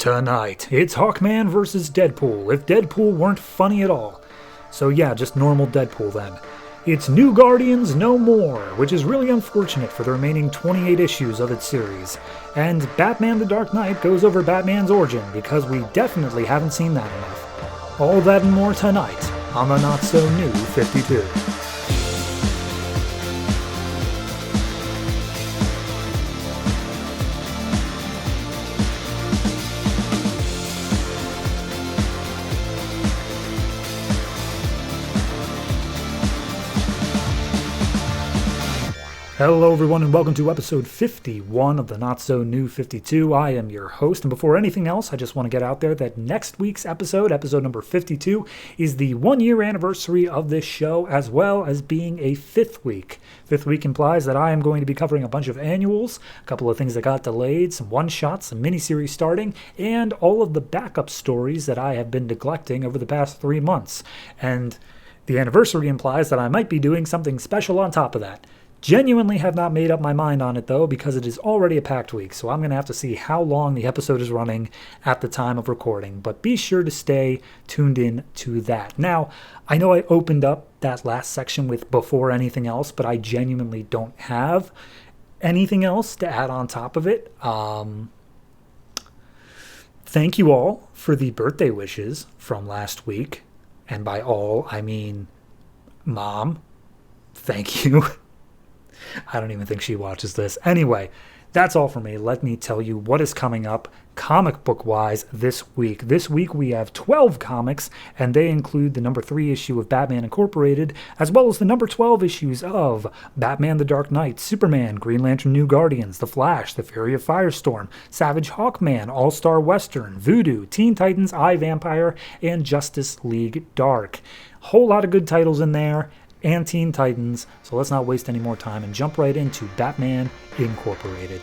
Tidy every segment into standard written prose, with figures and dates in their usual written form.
Tonight, it's Hawkman versus Deadpool, if Deadpool weren't funny at all. So yeah, just normal Deadpool then. It's New Guardians No More, which is really unfortunate for the remaining 28 issues of its series. And Batman the Dark Knight goes over Batman's origin, because we definitely haven't seen that enough. All that and more tonight on the Not-So-New 52. Hello everyone and welcome to episode 51 of the Not-So-New 52. I am your host, and before anything else, I just want to get out there that next week's episode number 52, is the 1-year anniversary of this show, as well as being a 5th week. 5th week implies that I am going to be covering a bunch of annuals, a couple of things that got delayed, some one-shots, some miniseries starting, and all of the backup stories that I have been neglecting over the past 3 months. And the anniversary implies that I might be doing something special on top of that. Genuinely have not made up my mind on it though, because it is already a packed week, so I'm going to have to see how long the episode is running at the time of recording, but be sure to stay tuned in to that. Now, I know I opened up that last section with before anything else, but I genuinely don't have anything else to add on top of it. Thank you all for the birthday wishes from last week, and by all, I mean Mom. Thank you. I don't even think she watches this. Anyway, that's all for me. Let me tell you what is coming up comic book-wise this week. This week we have 12 comics, and they include the number 3 issue of Batman Incorporated, as well as the number 12 issues of Batman the Dark Knight, Superman, Green Lantern New Guardians, The Flash, The Fury of Firestorm, Savage Hawkman, All-Star Western, Voodoo, Teen Titans, I, Vampire, and Justice League Dark. Whole lot of good titles in there, and Teen Titans, so let's not waste any more time and jump right into Batman Incorporated.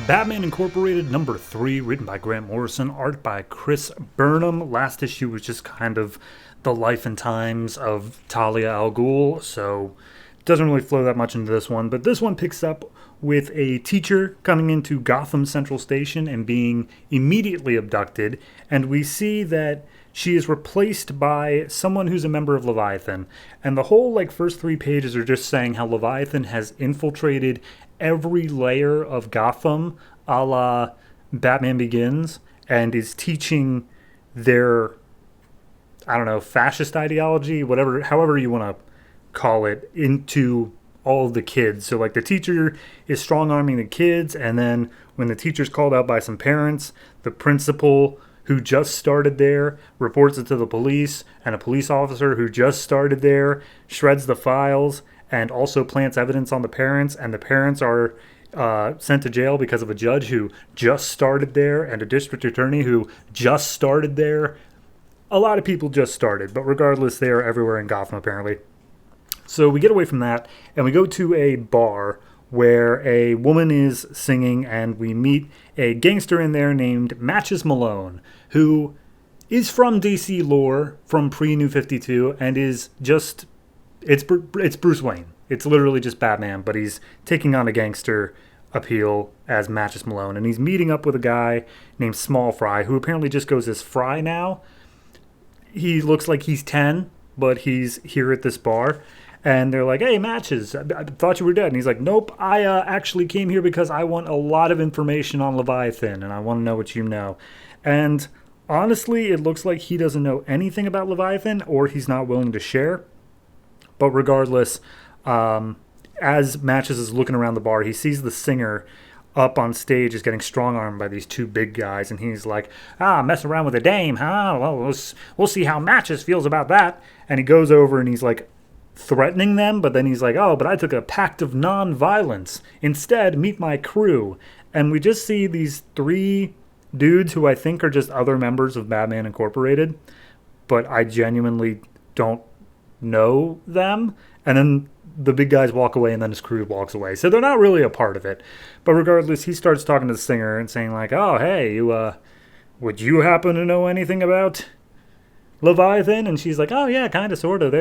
Batman Incorporated number 3, written by Grant Morrison, art by Chris Burnham. Last issue was just kind of the life and times of Talia al Ghul, so it doesn't really flow that much into this one, but this one picks up with a teacher coming into Gotham Central Station and being immediately abducted, and we see that she is replaced by someone who's a member of Leviathan. And the whole first 3 pages are just saying how Leviathan has infiltrated every layer of Gotham, a la Batman Begins, and is teaching their, fascist ideology, however you want to call it, into all of the kids. So the teacher is strong-arming the kids, and then when the teacher's called out by some parents, the principal who just started there reports it to the police, and a police officer who just started there shreds the files and also plants evidence on the parents, and the parents are sent to jail because of a judge who just started there and a district attorney who just started there. A lot of people just started, but regardless, they are everywhere in Gotham apparently. So we get away from that, and we go to a bar where a woman is singing, and we meet a gangster in there named Matches Malone, who is from DC lore, from pre-New 52, and is just, it's Bruce Wayne. It's literally just Batman, but he's taking on a gangster appeal as Matches Malone, and he's meeting up with a guy named Small Fry, who apparently just goes as Fry now. He looks like he's 10, but he's here at this bar. And they're like, hey, Matches, I thought you were dead. And he's like, nope, I actually came here because I want a lot of information on Leviathan, and I want to know what you know. And honestly, it looks like he doesn't know anything about Leviathan, or he's not willing to share. But regardless, as Matches is looking around the bar, he sees the singer up on stage is getting strong-armed by these 2 big guys, and he's like, mess around with a dame, huh? Well, we'll see how Matches feels about that. And he goes over and he's like, threatening them, but then he's like, but I took a pact of non-violence. Instead, meet my crew. And we just see these 3 dudes who I think are just other members of Batman Incorporated, but I genuinely don't know them. And then the big guys walk away, and then his crew walks away. So they're not really a part of it. But regardless, he starts talking to the singer and saying oh, hey, would you happen to know anything about Leviathan? And she's like, oh, yeah, kind of, sort of.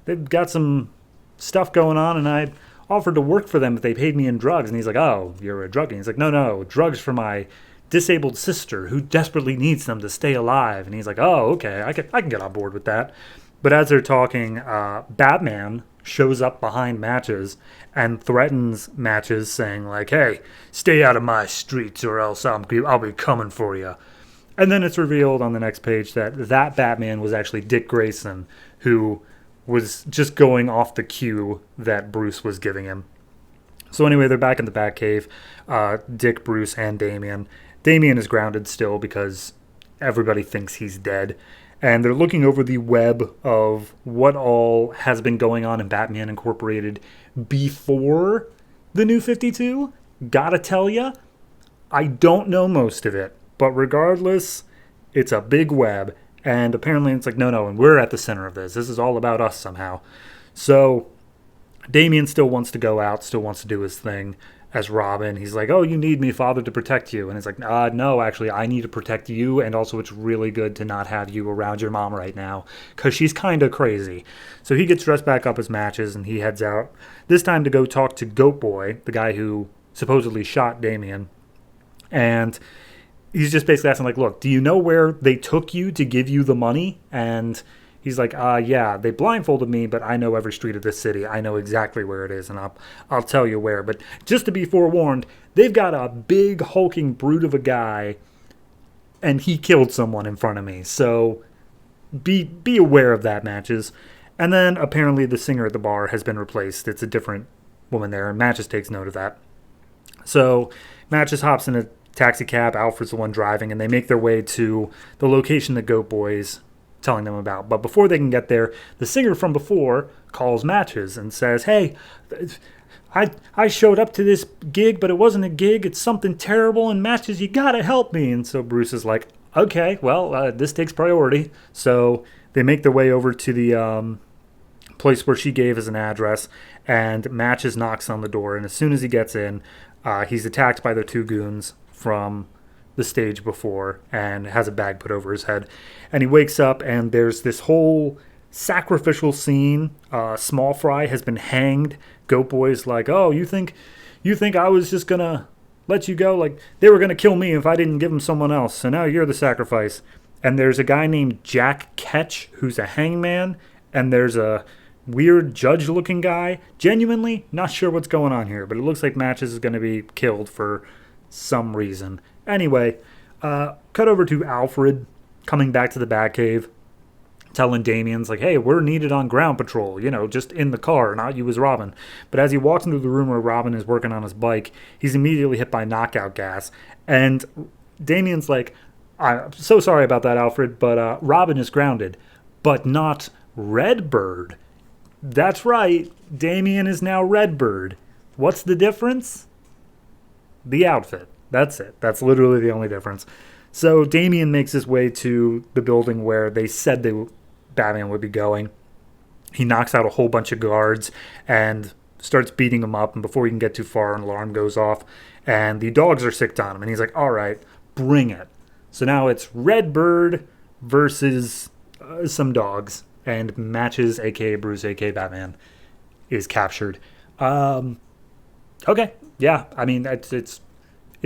They've got some stuff going on, and I offered to work for them if they paid me in drugs. And he's like, oh, you're a druggie. And he's like, no, drugs for my disabled sister who desperately needs them to stay alive. And he's like, oh, okay, I can get on board with that. But as they're talking, Batman shows up behind Matches and threatens Matches, saying like, hey, stay out of my streets or else I'll be coming for you. And then it's revealed on the next page that Batman was actually Dick Grayson, who was just going off the cue that Bruce was giving him. So anyway, they're back in the Batcave, Dick, Bruce, and Damian. Damian is grounded still because everybody thinks he's dead. And they're looking over the web of what all has been going on in Batman Incorporated before the New 52. Gotta tell ya, I don't know most of it. But regardless, it's a big web. And apparently it's like, no, and we're at the center of this. This is all about us somehow. So Damian still wants to go out, still wants to do his thing as Robin. He's like, oh, you need me, Father, to protect you. And it's like, no, actually, I need to protect you. And also it's really good to not have you around your mom right now because she's kind of crazy. So he gets dressed back up as Matches and he heads out, this time to go talk to Goat Boy, the guy who supposedly shot Damian. And he's just basically asking, like, look, do you know where they took you to give you the money? And he's like, yeah, they blindfolded me, but I know every street of this city. I know exactly where it is, and I'll tell you where. But just to be forewarned, they've got a big hulking brute of a guy, and he killed someone in front of me. So be aware of that, Matches. And then apparently the singer at the bar has been replaced. It's a different woman there, and Matches takes note of that. So Matches hops in a taxi cab. Alfred's the one driving, and they make their way to the location that Goat Boy's telling them about. But before they can get there, the singer from before calls Matches and says, hey, I showed up to this gig, but it wasn't a gig. It's something terrible, and Matches, you gotta help me. And so Bruce is like, okay, well, this takes priority. So they make their way over to the place where she gave as an address, and Matches knocks on the door, and as soon as he gets in, he's attacked by the two goons from the stage before and has a bag put over his head. And he wakes up and there's this whole sacrificial scene. Small Fry has been hanged. Goat Boy's like, oh, you think I was just gonna let you go? Like, they were gonna kill me if I didn't give them someone else. So now you're the sacrifice. And there's a guy named Jack Ketch who's a hangman. And there's a weird judge-looking guy. Genuinely not sure what's going on here, but it looks like Matches is going to be killed for some reason. Anyway, cut over to Alfred coming back to the Batcave, telling Damian's like, hey, we're needed on ground patrol, just in the car, not you as Robin. But as he walks into the room where Robin is working on his bike, he's immediately hit by knockout gas. And Damian's like, I'm so sorry about that, Alfred, but Robin is grounded, but not Redbird. That's right, Damian is now Redbird. What's the difference? The outfit. That's it. That's literally the only difference. So Damian makes his way to the building where they said Batman would be going. He knocks out a whole bunch of guards and starts beating them up. And before he can get too far, an alarm goes off. And the dogs are sicked on him. And he's like, all right, bring it. So now it's Redbird versus some dogs. And Matches, a.k.a. Bruce, a.k.a. Batman, is captured. Okay. Yeah, I mean, it's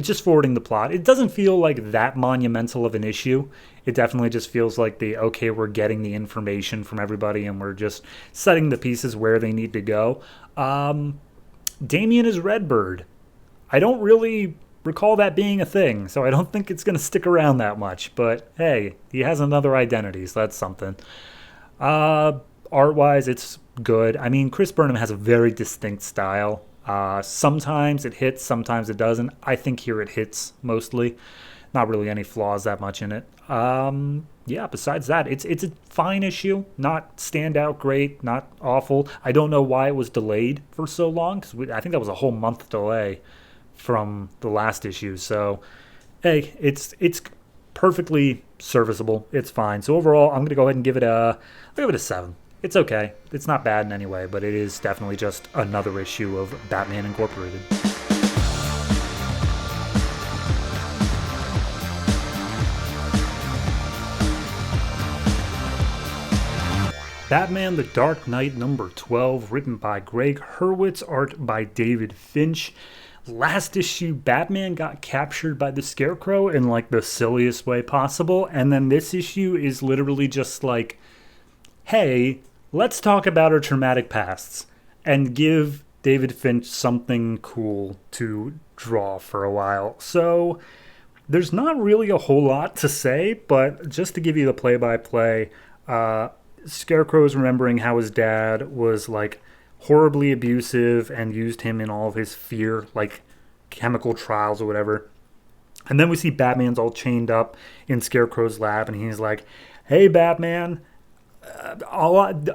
just forwarding the plot. It doesn't feel like that monumental of an issue. It definitely just feels like we're getting the information from everybody and we're just setting the pieces where they need to go. Damian is Redbird. I don't really recall that being a thing, so I don't think it's going to stick around that much. But hey, he has another identity, so that's something. Art-wise, it's good. I mean, Chris Burnham has a very distinct style. Sometimes it hits, sometimes it doesn't. I think here it hits mostly. Not really any flaws that much in it. Besides that, it's a fine issue. Not stand out great, not awful. I don't know why it was delayed for so long, because I think that was a whole month delay from the last issue. So, hey, it's perfectly serviceable. It's fine. So overall, I'm going to go ahead and give it a 7. It's okay. It's not bad in any way, but it is definitely just another issue of Batman Incorporated. Batman The Dark Knight number 12, written by Gregg, Hurwitz, art by David Finch. Last issue, Batman got captured by the Scarecrow in like the silliest way possible, and then this issue is literally just like, hey, let's talk about our traumatic pasts and give David Finch something cool to draw for a while. So there's not really a whole lot to say, but just to give you the play-by-play, Scarecrow's remembering how his dad was like horribly abusive and used him in all of his fear, like chemical trials or whatever. And then we see Batman's all chained up in Scarecrow's lab, and he's like, hey, Batman,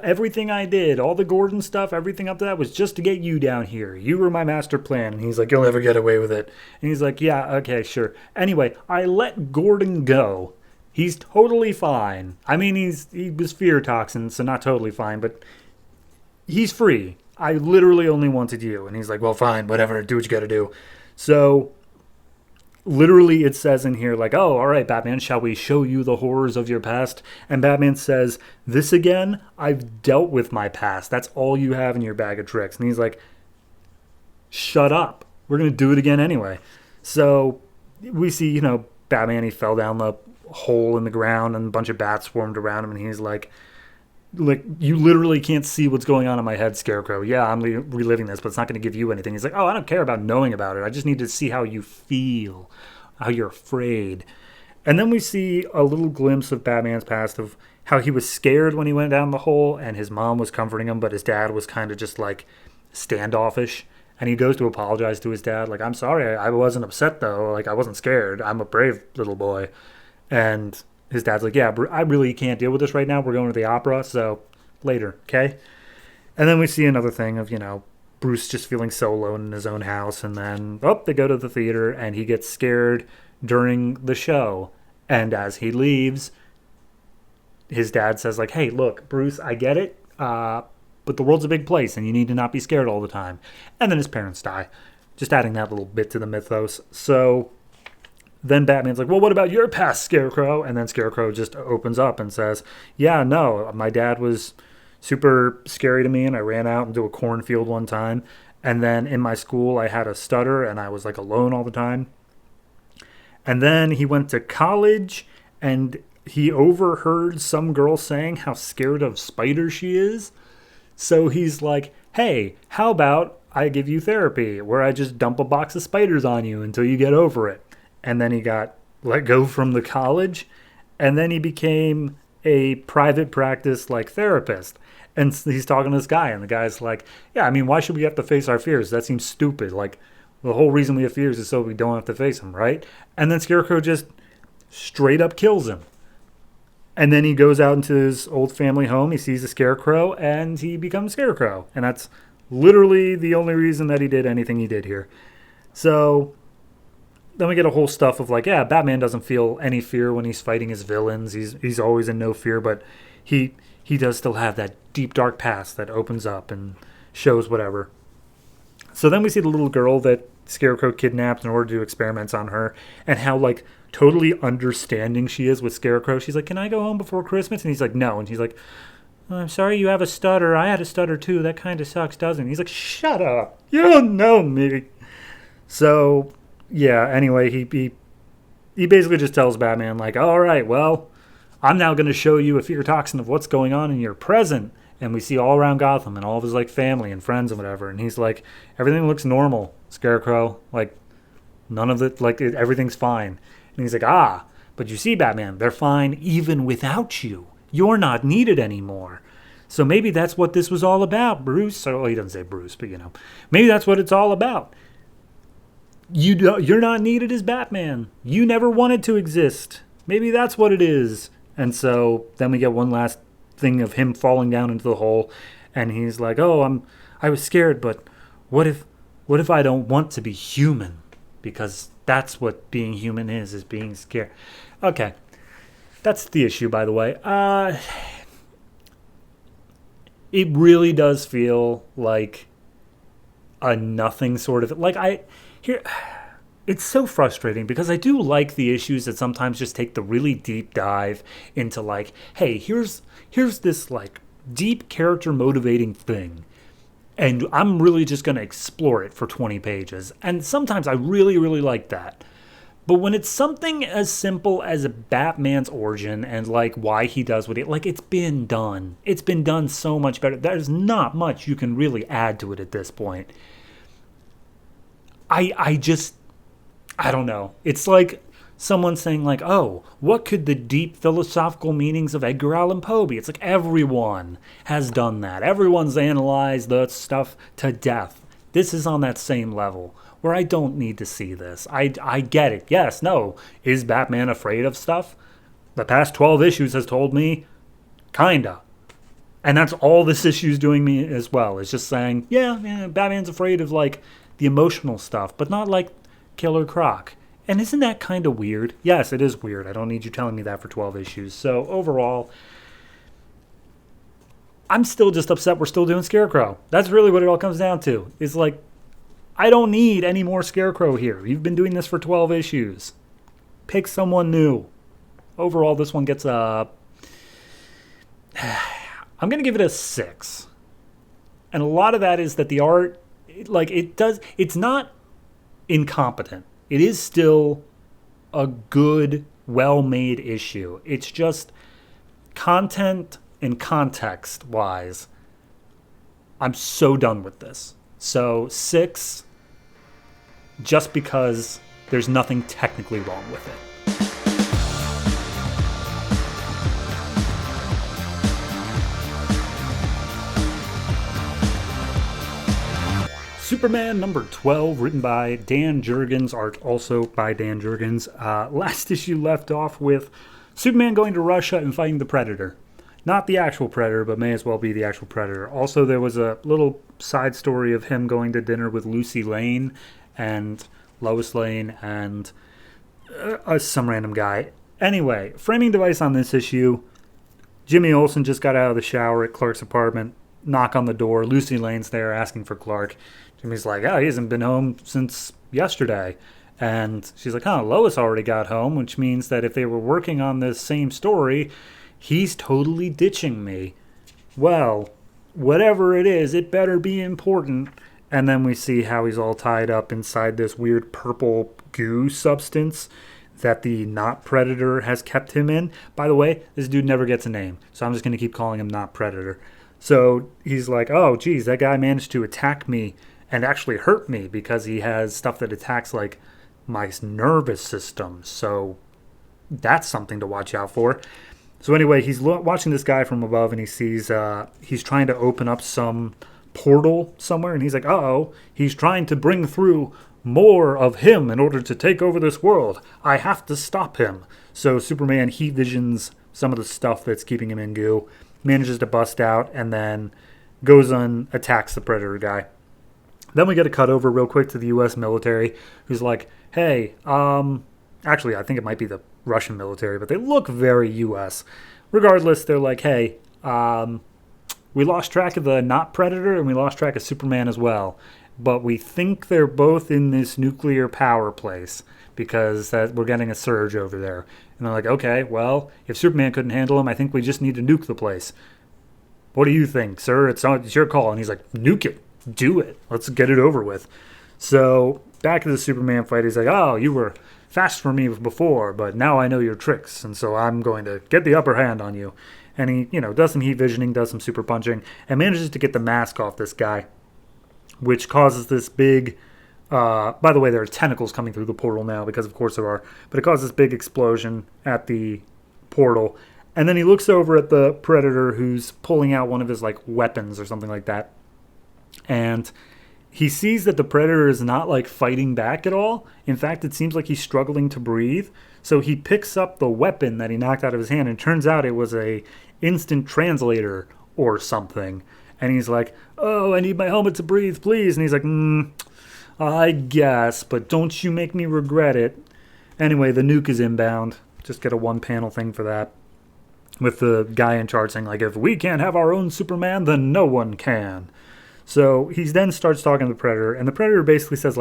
everything I did, all the Gordon stuff, everything up to that was just to get you down here. You were my master plan. And he's like, you'll never get away with it. And he's like, yeah, okay, sure. Anyway, I let Gordon go. He's totally fine. I mean, he was fear toxin, so not totally fine, but he's free. I literally only wanted you. And he's like, well, fine, whatever, do what you gotta do. So, literally it says in here, like, oh, all right, Batman, shall we show you the horrors of your past? And Batman says, this again? I've dealt with my past. That's all you have in your bag of tricks. And he's like, shut up. We're gonna do it again anyway. So, we see, Batman, he fell down the hole in the ground and a bunch of bats swarmed around him, and he's like you literally can't see what's going on in my head, Scarecrow. Yeah, I'm reliving this, but it's not going to give you anything. He's like, oh, I don't care about knowing about it. I just need to see how you feel, how you're afraid. And then we see a little glimpse of Batman's past, of how he was scared when he went down the hole and his mom was comforting him, but his dad was kind of just like standoffish. And he goes to apologize to his dad, like, I'm sorry, I wasn't upset though, like I wasn't scared, I'm a brave little boy. And his dad's like, yeah, I really can't deal with this right now. We're going to the opera, so later, okay? And then we see another thing of, Bruce just feeling so alone in his own house. And then, they go to the theater, and he gets scared during the show. And as he leaves, his dad says, like, hey, look, Bruce, I get it, but the world's a big place, and you need to not be scared all the time. And then his parents die. Just adding that little bit to the mythos. So then Batman's like, well, what about your past, Scarecrow? And then Scarecrow just opens up and says, yeah, no, my dad was super scary to me, and I ran out into a cornfield one time. And then in my school, I had a stutter, and I was like alone all the time. And then he went to college, and he overheard some girl saying how scared of spiders she is. So he's like, hey, how about I give you therapy, where I just dump a box of spiders on you until you get over it. And then he got let go from the college, and then he became a private practice like therapist. And he's talking to this guy, and the guy's like, yeah, I mean, why should we have to face our fears? That seems stupid. Like, the whole reason we have fears is so we don't have to face them, right? And then Scarecrow just straight up kills him. And then he goes out into his old family home, he sees a Scarecrow, and he becomes Scarecrow. And that's literally the only reason that he did anything he did here. So then we get a whole stuff of like, yeah, Batman doesn't feel any fear when he's fighting his villains. He's always in no fear, but he does still have that deep, dark past that opens up and shows whatever. So then we see the little girl that Scarecrow kidnapped in order to do experiments on her, and how like totally understanding she is with Scarecrow. She's like, can I go home before Christmas? And he's like, no. And she's like, oh, I'm sorry you have a stutter. I had a stutter too. That kind of sucks, doesn't it? He's like, shut up. You don't know me. So yeah, anyway, he basically just tells Batman, like, all right, well, I'm now going to show you a fear toxin of what's going on in your present. And we see all around Gotham and all of his, like, family and friends and whatever. And he's like, everything looks normal, Scarecrow. Like, none of it, like, everything's fine. And he's like, but you see, Batman, they're fine even without you. You're not needed anymore. So maybe that's what this was all about, Bruce. So, well, he doesn't say Bruce, but, maybe that's what it's all about. You're not needed as Batman. You never wanted to exist. Maybe that's what it is. And so then we get one last thing of him falling down into the hole, and he's like, I was scared, but what if I don't want to be human? Because that's what being human is being scared. Okay. That's the issue, by the way. It really does feel like a nothing sort of, like it's so frustrating because I do like the issues that sometimes just take the really deep dive into like, hey, here's this like deep character motivating thing. And I'm really just going to explore it for 20 pages. And sometimes I really, really like that. But when it's something as simple as a Batman's origin and like why he does what he, like, it's been done. It's been done so much better. There's not much you can really add to it at this point. I don't know. It's like someone saying like, oh, what could the deep philosophical meanings of Edgar Allan Poe be? It's like everyone has done that. Everyone's analyzed the stuff to death. This is on that same level where I don't need to see this. I get it. Yes, no. Is Batman afraid of stuff? The past 12 issues has told me, kinda. And that's all this issue's doing me as well. It's just saying, yeah, Batman's afraid of like the emotional stuff, but not like Killer Croc. And isn't that kind of weird? Yes, it is weird. I don't need you telling me that for 12 issues. So overall, I'm still just upset we're still doing Scarecrow. That's really what it all comes down to. It's like, I don't need any more Scarecrow here. You've been doing this for 12 issues. Pick someone new. Overall, this one gets a... I'm going to give it a 6. And a lot of that is that the art, it's not incompetent. It is still a good, well-made issue. It's just content and context-wise, I'm so done with this. So 6, just because there's nothing technically wrong with it. Superman number 12, written by Dan Jurgens, art also by Dan Jurgens. Last issue left off with Superman going to Russia and fighting the Predator. Not the actual Predator, but may as well be the actual Predator. Also, there was a little side story of him going to dinner with Lucy Lane and Lois Lane and some random guy. Anyway, framing device on this issue. Jimmy Olsen just got out of the shower at Clark's apartment. Knock on the door. Lucy Lane's there asking for Clark. Jimmy's like, oh, he hasn't been home since yesterday. And she's like, Lois already got home, which means that if they were working on this same story, he's totally ditching me. Well, whatever it is, it better be important. And then we see how he's all tied up inside this weird purple goo substance that the Not Predator has kept him in. By the way, this dude never gets a name, so I'm just going to keep calling him Not Predator. So he's like, oh, geez, that guy managed to attack me and actually hurt me because he has stuff that attacks, like, my nervous system. So that's something to watch out for. So anyway, he's watching this guy from above, and he sees he's trying to open up some portal somewhere, and he's like, uh-oh, he's trying to bring through more of him in order to take over this world. I have to stop him. So Superman heat visions some of the stuff that's keeping him in goo, manages to bust out, and then goes and attacks the Predator guy. Then we get a cut over real quick to the U.S. military, who's like, hey, actually, I think it might be the Russian military, but they look very U.S. Regardless, they're like, hey, we lost track of the Not Predator, and we lost track of Superman as well. But we think they're both in this nuclear power place because we're getting a surge over there. And they're like, okay, well, if Superman couldn't handle him, I think we just need to nuke the place. What do you think, sir? It's your call. And he's like, nuke it. Do it. Let's get it over with. So back to the Superman fight. He's like, oh, you were fast for me before, but now I know your tricks. And so I'm going to get the upper hand on you. And he, does some heat visioning, does some super punching, and manages to get the mask off this guy, which causes this big... by the way, there are tentacles coming through the portal now, because of course there are. But it causes this big explosion at the portal. And then he looks over at the Predator, who's pulling out one of his, weapons or something like that. And he sees that the Predator is not, fighting back at all. In fact, it seems like he's struggling to breathe. So he picks up the weapon that he knocked out of his hand, and it turns out it was a instant translator or something. And he's like, oh, I need my helmet to breathe, please. And he's like, I guess, but don't you make me regret it. Anyway, the nuke is inbound. Just get a one-panel thing for that. With the guy in charge saying, if we can't have our own Superman, then no one can. So he then starts talking to the Predator, and the Predator basically says,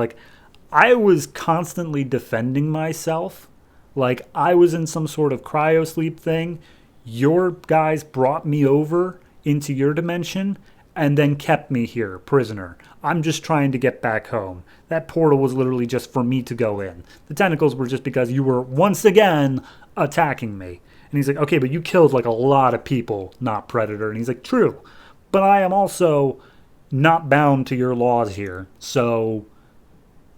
I was constantly defending myself. I was in some sort of cryo sleep thing. Your guys brought me over into your dimension and then kept me here, prisoner. I'm just trying to get back home. That portal was literally just for me to go in. The tentacles were just because you were once again attacking me. And he's like, okay, but you killed like a lot of people, not Predator. And he's like, true. But I am also not bound to your laws here. So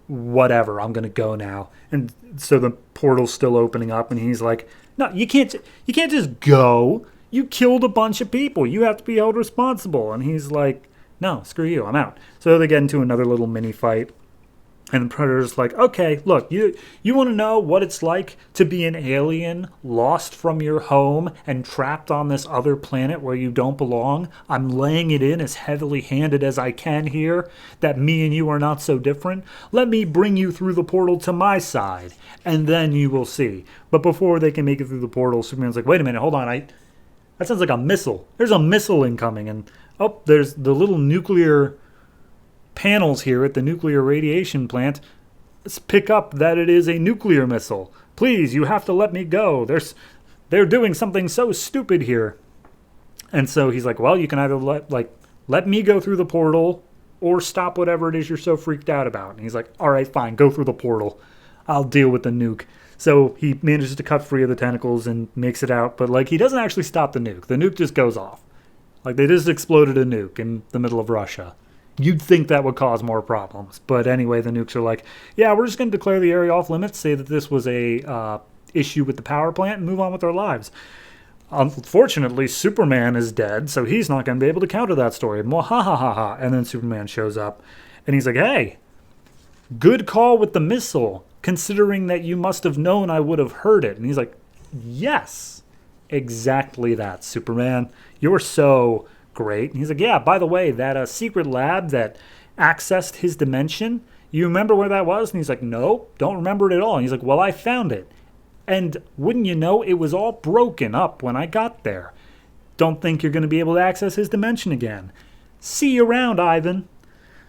whatever, I'm going to go now. And so the portal's still opening up and he's like, no, you can't just go. You killed a bunch of people. You have to be held responsible. And he's like, no, screw you, I'm out. So they get into another little mini fight. And the Predator's like, okay, look, you want to know what it's like to be an alien lost from your home and trapped on this other planet where you don't belong? I'm laying it in as heavily handed as I can here that me and you are not so different. Let me bring you through the portal to my side, and then you will see. But before they can make it through the portal, Superman's like, wait a minute, hold on, that sounds like a missile. There's a missile incoming, and there's the little nuclear panels here at the nuclear radiation plant. Let's pick up that it is a nuclear missile. Please, you have to let me go. They're doing something so stupid here. And so he's like, well, you can either let me go through the portal or stop whatever it is you're so freaked out about. And he's like, all right, fine, go through the portal. I'll deal with the nuke. So he manages to cut free of the tentacles and makes it out, but he doesn't actually stop the nuke. The nuke just goes off. They just exploded a nuke in the middle of Russia. You'd think that would cause more problems. But anyway, the nukes are like, yeah, we're just going to declare the area off limits, say that this was a issue with the power plant, and move on with our lives. Unfortunately, Superman is dead, so he's not going to be able to counter that story. Mwahahaha. And then Superman shows up, and he's like, hey, good call with the missile, considering that you must have known I would have heard it. And he's like, yes, exactly that, Superman. You're so great. And he's like, yeah, by the way, that secret lab that accessed his dimension, you remember where that was? And he's like, no, don't remember it at all. And he's like, well, I found it. And wouldn't you know, it was all broken up when I got there. Don't think you're going to be able to access his dimension again. See you around, Ivan.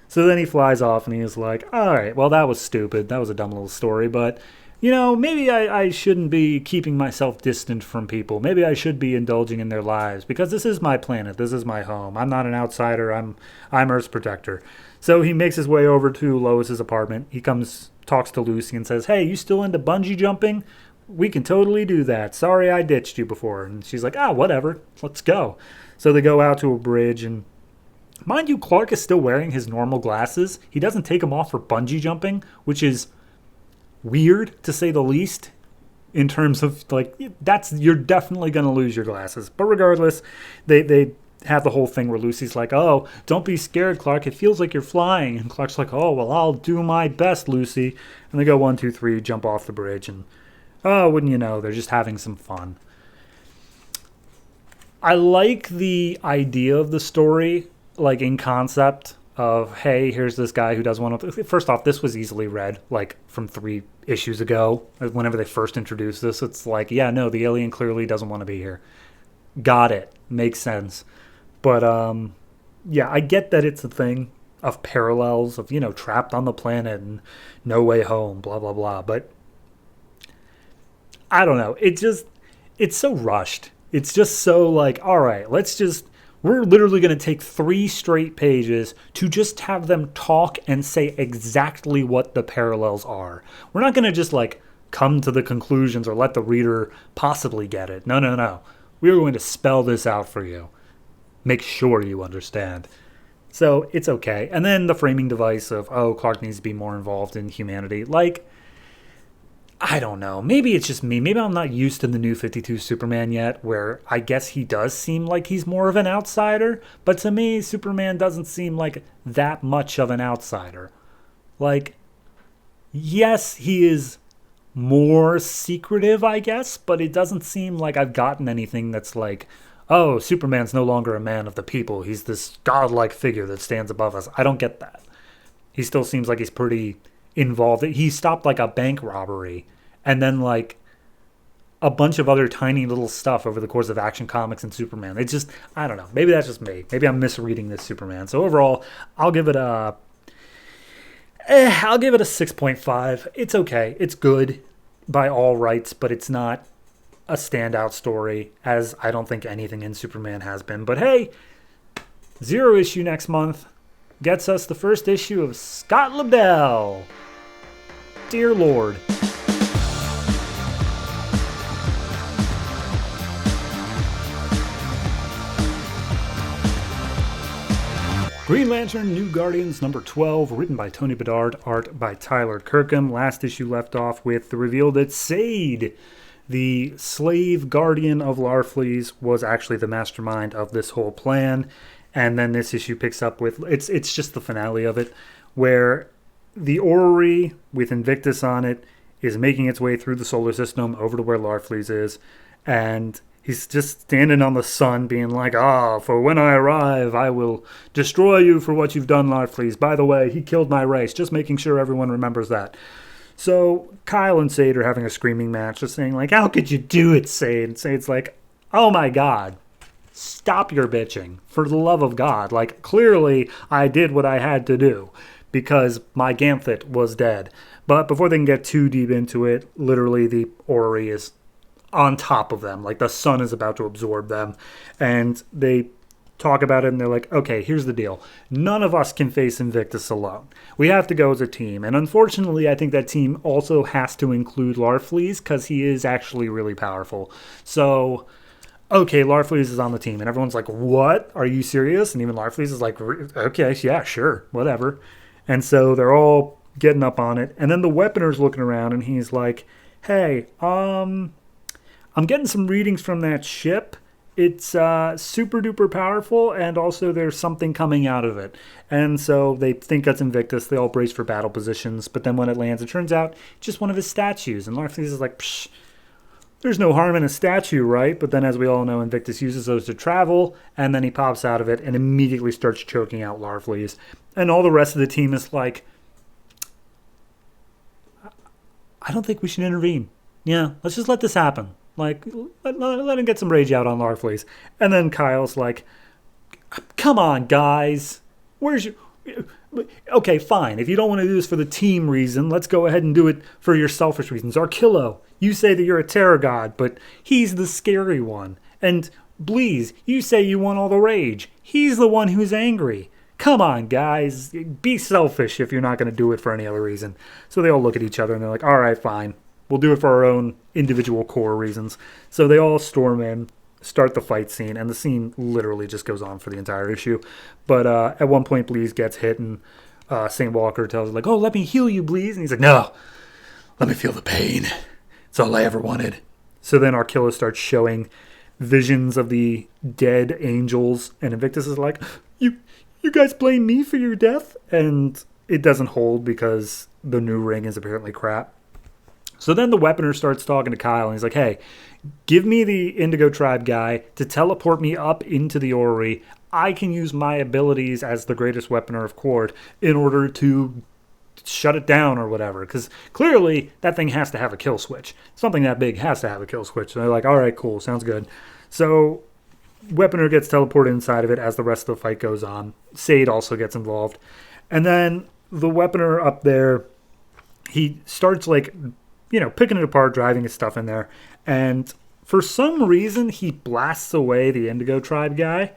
So then he flies off and he's like, all right, well, that was stupid. That was a dumb little story, but maybe I shouldn't be keeping myself distant from people. Maybe I should be indulging in their lives because this is my planet. This is my home. I'm not an outsider. I'm Earth's protector. So he makes his way over to Lois's apartment. He talks to Lucy and says, hey, you still into bungee jumping? We can totally do that. Sorry I ditched you before. And she's like, whatever. Let's go. So they go out to a bridge and mind you, Clark is still wearing his normal glasses. He doesn't take them off for bungee jumping, which is weird to say the least, in terms of you're definitely going to lose your glasses. But regardless, they have the whole thing where Lucy's like, oh, don't be scared, Clark, it feels like you're flying. And Clark's like, oh, well, I'll do my best, Lucy. And they go 1 2 3, jump off the bridge, and wouldn't you know, they're just having some fun. I like the idea of the story, in concept of, hey, here's this guy who doesn't want to... First off, this was easily read, from 3 issues ago. Whenever they first introduced this, it's like, yeah, no, the alien clearly doesn't want to be here. Got it. Makes sense. But, yeah, I get that it's a thing of parallels of, trapped on the planet and no way home, blah, blah, blah. But I don't know. It's so rushed. It's just so all right, we're literally going to take 3 straight pages to just have them talk and say exactly what the parallels are. We're not going to just come to the conclusions or let the reader possibly get it. No. We are going to spell this out for you. Make sure you understand. So it's okay. And then the framing device of, Clark needs to be more involved in humanity. I don't know. Maybe it's just me. Maybe I'm not used to the New 52 Superman yet, where I guess he does seem like he's more of an outsider. But to me, Superman doesn't seem like that much of an outsider. Yes, he is more secretive, I guess, but it doesn't seem like I've gotten anything that's Superman's no longer a man of the people. He's this godlike figure that stands above us. I don't get that. He still seems like he's pretty involved. He stopped a bank robbery and then a bunch of other tiny little stuff over the course of Action Comics and Superman. It's just, I don't know. Maybe that's just me. Maybe I'm misreading this Superman. So overall, I'll give it a 6.5. It's okay. It's good by all rights, but it's not a standout story, as I don't think anything in Superman has been. But hey, Zero issue next month gets us the first issue of Scott Lobdell. Dear Lord. Green Lantern New Guardians number 12, written by Tony Bedard, art by Tyler Kirkham. Last issue left off with the reveal that Sade, the slave guardian of Larfleeze, was actually the mastermind of this whole plan. And then this issue picks up with, it's just the finale of it, where the orrery with Invictus on it is making its way through the solar system over to where Larfleeze is. And he's just standing on the sun being like, for when I arrive, I will destroy you for what you've done, Larfleeze. By the way, he killed my race. Just making sure everyone remembers that. So Kyle and Sade are having a screaming match, just saying like, how could you do it, Sade? And Sade's like, oh my God, stop your bitching. For the love of God. Like, clearly I did what I had to do because my Gamfit was dead. But before they can get too deep into it, literally the orrery is on top of them, like the sun is about to absorb them, and they talk about it and they're like, okay, here's the deal, none of us can face Invictus alone, we have to go as a team. And unfortunately I think that team also has to include Larfleeze because he is actually really powerful. So okay, Larfleeze is on the team, and everyone's like, what, are you serious? And even Larfleeze is like, okay, yeah, sure, whatever. And so they're all getting up on it, and then the Weaponer's looking around and he's like, hey, I'm getting some readings from that ship. It's super duper powerful, and also there's something coming out of it. And so they think that's Invictus. They all brace for battle positions, but then when it lands, it turns out it's just one of his statues. And Larfleeze is like, psh, there's no harm in a statue, right? But then, as we all know, Invictus uses those to travel, and then he pops out of it and immediately starts choking out Larfleeze. And all the rest of the team is like, I don't think we should intervene. Yeah, let's just let this happen. Like, let him get some rage out on Larfleeze. And then Kyle's like, come on, guys. Where's your... Okay, fine. If you don't want to do this for the team reason, let's go ahead and do it for your selfish reasons. Arkillo, you say that you're a terror god, but he's the scary one. And Bleeze, you say you want all the rage. He's the one who's angry. Come on, guys. Be selfish if you're not going to do it for any other reason. So they all look at each other and they're like, all right, fine. We'll do it for our own individual core reasons. So they all storm in, start the fight scene, and the scene literally just goes on for the entire issue. But at one point, Bleeze gets hit, and St. Walker tells him, like, oh, let me heal you, Bleeze. And he's like, no, let me feel the pain. It's all I ever wanted. So then Arkilla starts showing visions of the dead angels, and Invictus is like, you guys blame me for your death? And it doesn't hold because the new ring is apparently crap. So then the Weaponer starts talking to Kyle, and he's like, hey, give me the Indigo Tribe guy to teleport me up into the orrery. I can use my abilities as the greatest Weaponer of Cord in order to shut it down or whatever. Because clearly that thing has to have a kill switch. Something that big has to have a kill switch. And they're like, all right, cool, sounds good. So Weaponer gets teleported inside of it as the rest of the fight goes on. Sade also gets involved. And then the Weaponer up there, he starts like... picking it apart, driving his stuff in there. And for some reason, he blasts away the Indigo Tribe guy.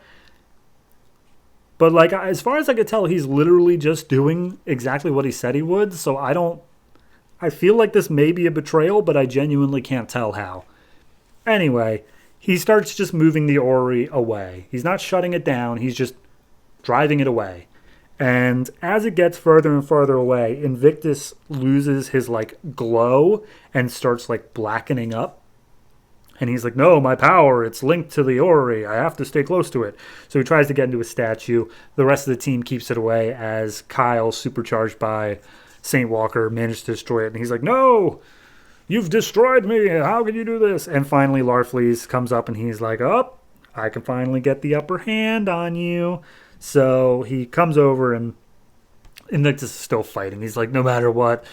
But, like, as far as I could tell, he's literally just doing exactly what he said he would. So I feel like this may be a betrayal, but I genuinely can't tell how. Anyway, he starts just moving the orrery away. He's not shutting it down. He's just driving it away. And as it gets further and farther away, Invictus loses his, like, glow and starts, like, blackening up. And he's like, no, my power, it's linked to the orrery. I have to stay close to it. So he tries to get into a statue. The rest of the team keeps it away as Kyle, supercharged by St. Walker, managed to destroy it. And he's like, no, you've destroyed me. How can you do this? And finally, Larfleeze comes up and he's like, oh, I can finally get the upper hand on you. So he comes over and Invictus is still fighting. He's like, no matter what,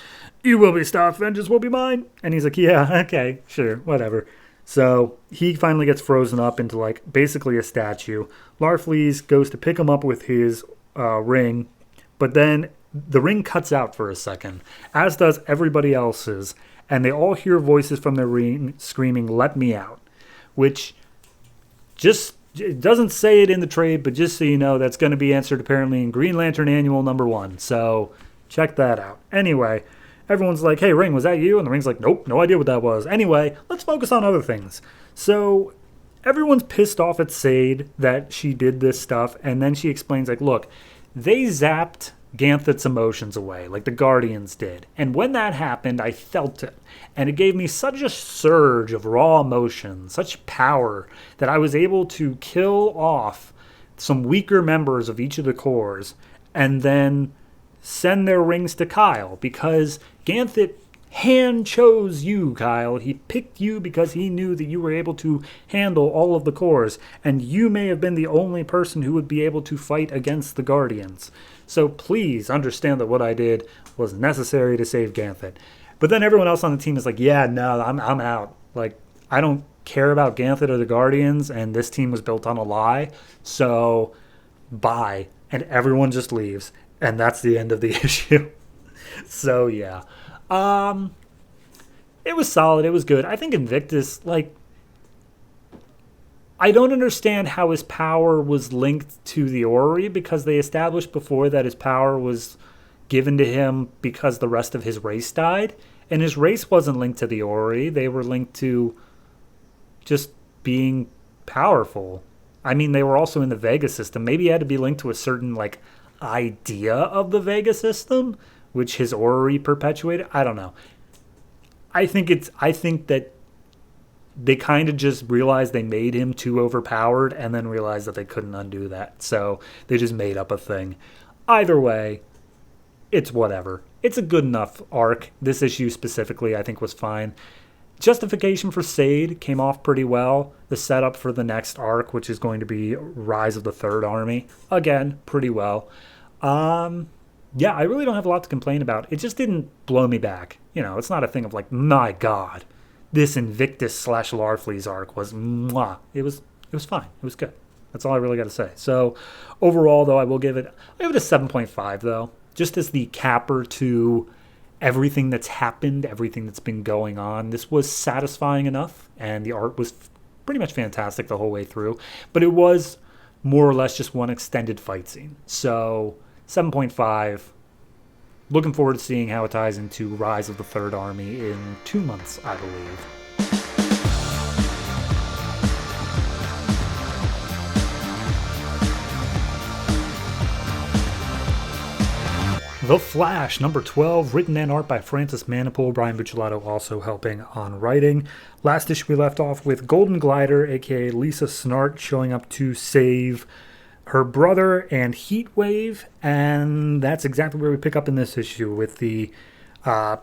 you will be stopped. Vengeance will be mine. And he's like, yeah, okay, sure, whatever. So he finally gets frozen up into like basically a statue. Larfleeze goes to pick him up with his ring, but then the ring cuts out for a second, as does everybody else's. and they all hear voices from their ring screaming, "Let me out," which it doesn't say it in the trade, but just so you know, that's going to be answered apparently in Green Lantern Annual #1. So check that out. Anyway, everyone's like, "Hey, Ring, was that you?" And the Ring's like, "Nope, no idea what that was." Anyway, let's focus on other things. So everyone's pissed off at Sade that she did this stuff, and then she explains, like, look, they zapped Ganthet's emotions away, like the Guardians did. And when that happened, I felt it. And it gave me such a surge of raw emotion, such power, that I was able to kill off some weaker members of each of the corps and then send their rings to Kyle, because Ganthet hand chose you, Kyle. He picked you because he knew that you were able to handle all of the corps, and you may have been the only person who would be able to fight against the Guardians. So please understand that what I did was necessary to save Ganthet. But then everyone else on the team is like, yeah, no, I'm out. Like, I don't care about Ganthet or the Guardians, and this team was built on a lie, so bye. And everyone just leaves, and that's the end of the issue. So yeah. It was solid. It was good. I think Invictus, like, I don't understand how his power was linked to the Orrery, because they established before that his power was given to him because the rest of his race died. And his race wasn't linked to the Orrery. They were linked to just being powerful. I mean, they were also in the Vega system. Maybe it had to be linked to a certain, like, idea of the Vega system, which his Orrery perpetuated. I don't know. I think that they kind of just realized they made him too overpowered, and then realized that they couldn't undo that. So they just made up a thing. Either way, it's whatever. It's a good enough arc. This issue specifically, I think, was fine. Justification for Sade came off pretty well. The setup for the next arc, which is going to be Rise of the Third Army, again, pretty well. Yeah, I really don't have a lot to complain about. It just didn't blow me back. You know, it's not a thing of like, my God, this Invictus / Larfleeze arc was mwah. It was fine. It was good. That's all I really got to say. So overall, though, I'll give it a 7.5, though, just as the capper to everything that's happened, everything that's been going on. This was satisfying enough, and the art was pretty much fantastic the whole way through. But it was more or less just one extended fight scene. So 7.5. Looking forward to seeing how it ties into Rise of the Third Army in 2 months, I believe. The Flash, number 12, written and art by Francis Manapul, Brian Buccellato also helping on writing. Last issue we left off with Golden Glider, aka Lisa Snart, showing up to save her brother and Heatwave, and that's exactly where we pick up in this issue, with the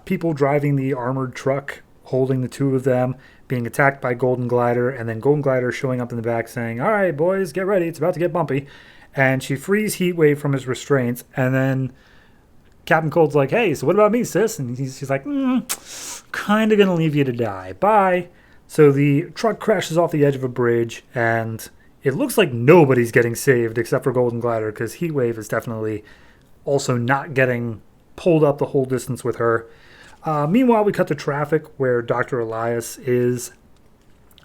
people driving the armored truck, holding the two of them, being attacked by Golden Glider, and then Golden Glider showing up in the back saying, "All right, boys, get ready, it's about to get bumpy." And she frees Heatwave from his restraints, and then Captain Cold's like, "Hey, so what about me, sis?" And she's like, kind of going to leave you to die. Bye. So the truck crashes off the edge of a bridge, and it looks like nobody's getting saved except for Golden Glider, because Heatwave is definitely also not getting pulled up the whole distance with her. Meanwhile, we cut to traffic where Dr. Elias is,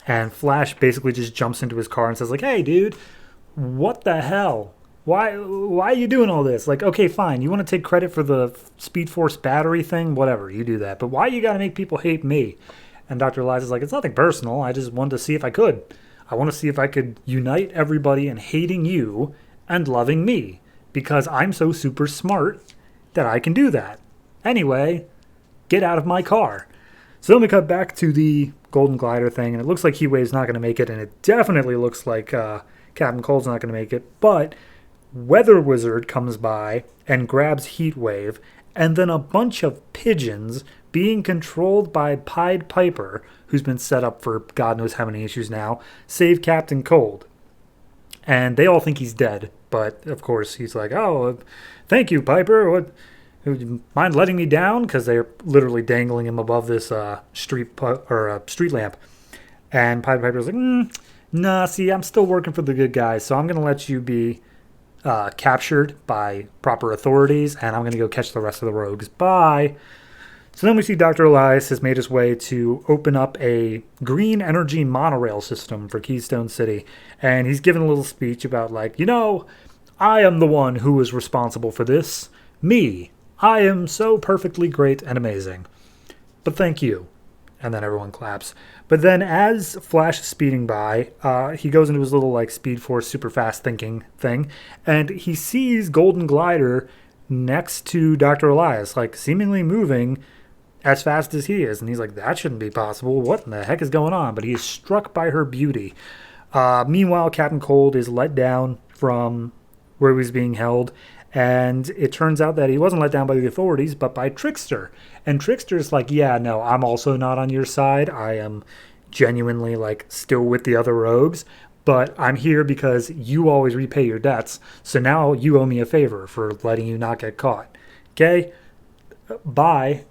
and Flash basically just jumps into his car and says, like, "Hey, dude, what the hell? Why are you doing all this? Like, okay, fine. You want to take credit for the Speed Force battery thing? Whatever, you do that. But why you got to make people hate me?" And Dr. Elias is like, "It's nothing personal. I just wanted to see if I could. I want to see if I could unite everybody in hating you and loving me, because I'm so super smart that I can do that. Anyway, get out of my car." So then we cut back to the Golden Glider thing, and it looks like Heatwave's not going to make it, and it definitely looks like Captain Cold's not going to make it, but Weather Wizard comes by and grabs Heatwave, and then a bunch of pigeons being controlled by Pied Piper, who's been set up for God knows how many issues now, save Captain Cold. And they all think he's dead, but of course he's like, "Oh, thank you, Piper. Would you mind letting me down?" Because they're literally dangling him above this street lamp. And Pied Piper's like, "Nah, see, I'm still working for the good guys, so I'm going to let you be captured by proper authorities, and I'm going to go catch the rest of the rogues. Bye." So then we see Dr. Elias has made his way to open up a green energy monorail system for Keystone City. And he's given a little speech about I am the one who was responsible for this. Me. I am so perfectly great and amazing. But thank you. And then everyone claps. But then as Flash is speeding by, he goes into his little Speed Force super fast thinking thing. And he sees Golden Glider next to Dr. Elias, seemingly moving as fast as he is. And he's like, that shouldn't be possible. What in the heck is going on? But he is struck by her beauty. Meanwhile, Captain Cold is let down from where he was being held. And it turns out that he wasn't let down by the authorities, but by Trickster. And Trickster's like, yeah, no, I'm also not on your side. I am genuinely, still with the other rogues. But I'm here because you always repay your debts. So now you owe me a favor for letting you not get caught. Okay? Bye.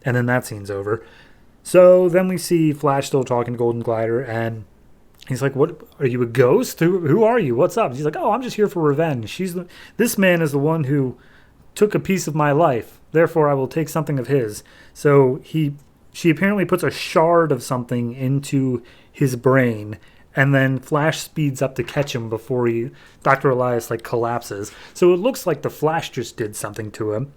And then that scene's over. So then we see Flash still talking to Golden Glider, and he's like, what, are you a ghost? Who are you? What's up? He's like, oh, I'm just here for revenge. This man is the one who took a piece of my life. Therefore, I will take something of his. So she apparently puts a shard of something into his brain, and then Flash speeds up to catch him before Dr. Elias collapses. So it looks like the Flash just did something to him.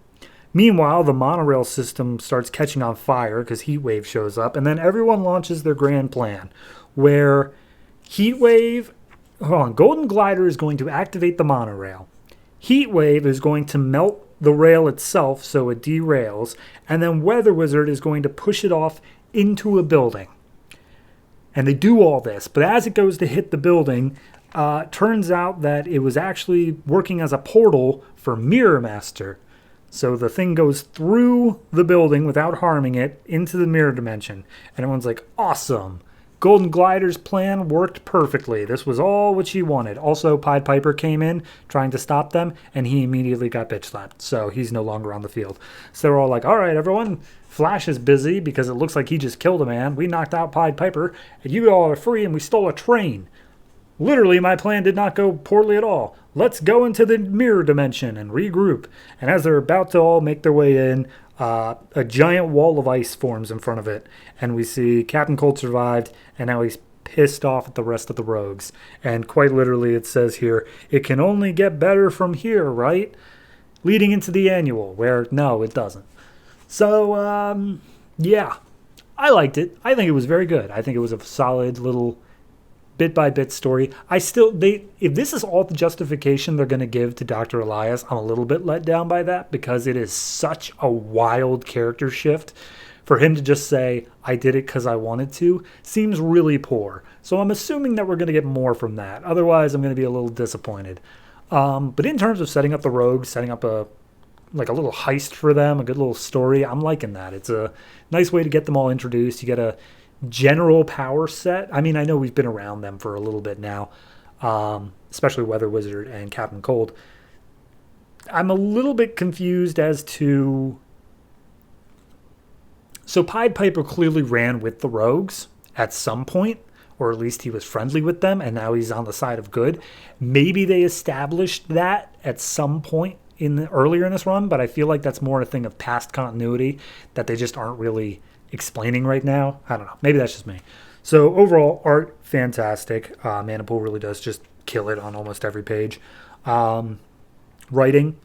Meanwhile, the monorail system starts catching on fire because Heatwave shows up, and then everyone launches their grand plan, where Golden Glider is going to activate the monorail. Heatwave is going to melt the rail itself so it derails, and then Weather Wizard is going to push it off into a building. And they do all this, but as it goes to hit the building, turns out that it was actually working as a portal for Mirror Master. So the thing goes through the building without harming it into the mirror dimension. And everyone's like, awesome. Golden Glider's plan worked perfectly. This was all what she wanted. Also, Pied Piper came in trying to stop them, and he immediately got bitch slapped. So he's no longer on the field. So they're all like, all right, everyone, Flash is busy because it looks like he just killed a man. We knocked out Pied Piper, and you all are free, and we stole a train. Literally, my plan did not go poorly at all. Let's go into the mirror dimension and regroup. And as they're about to all make their way in, a giant wall of ice forms in front of it. And we see Captain Cold survived, and now he's pissed off at the rest of the rogues. And quite literally, it says here, it can only get better from here, right? Leading into the annual, where no, it doesn't. So, yeah, I liked it. I think it was very good. I think it was a solid little bit-by-bit story. If this is all the justification they're going to give to Dr. Elias, I'm a little bit let down by that because it is such a wild character shift. For him to just say, I did it because I wanted to, seems really poor. So I'm assuming that we're going to get more from that. Otherwise, I'm going to be a little disappointed. But in terms of setting up the rogues, setting up a little heist for them, a good little story, I'm liking that. It's a nice way to get them all introduced. You get a general power set. I mean, I know we've been around them for a little bit now, especially Weather Wizard and Captain Cold. I'm a little bit confused as to... So Pied Piper clearly ran with the rogues at some point, or at least he was friendly with them, and now he's on the side of good. Maybe they established that at some point earlier in this run, but I feel like that's more a thing of past continuity that they just aren't really explaining right now. I don't know. Maybe that's just me. So overall, art, fantastic. Manapul really does just kill it on almost every page. Writing,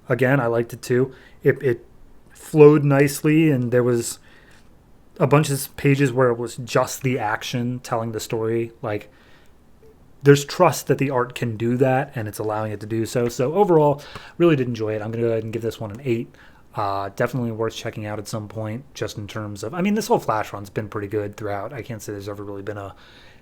again, I liked it too. It flowed nicely, and there was a bunch of pages where it was just the action telling the story. There's trust that the art can do that, and it's allowing it to do so. So overall, really did enjoy it. I'm going to go ahead and give this one an 8. Definitely worth checking out at some point, just in terms of, this whole Flash run's been pretty good throughout. I can't say there's ever really been a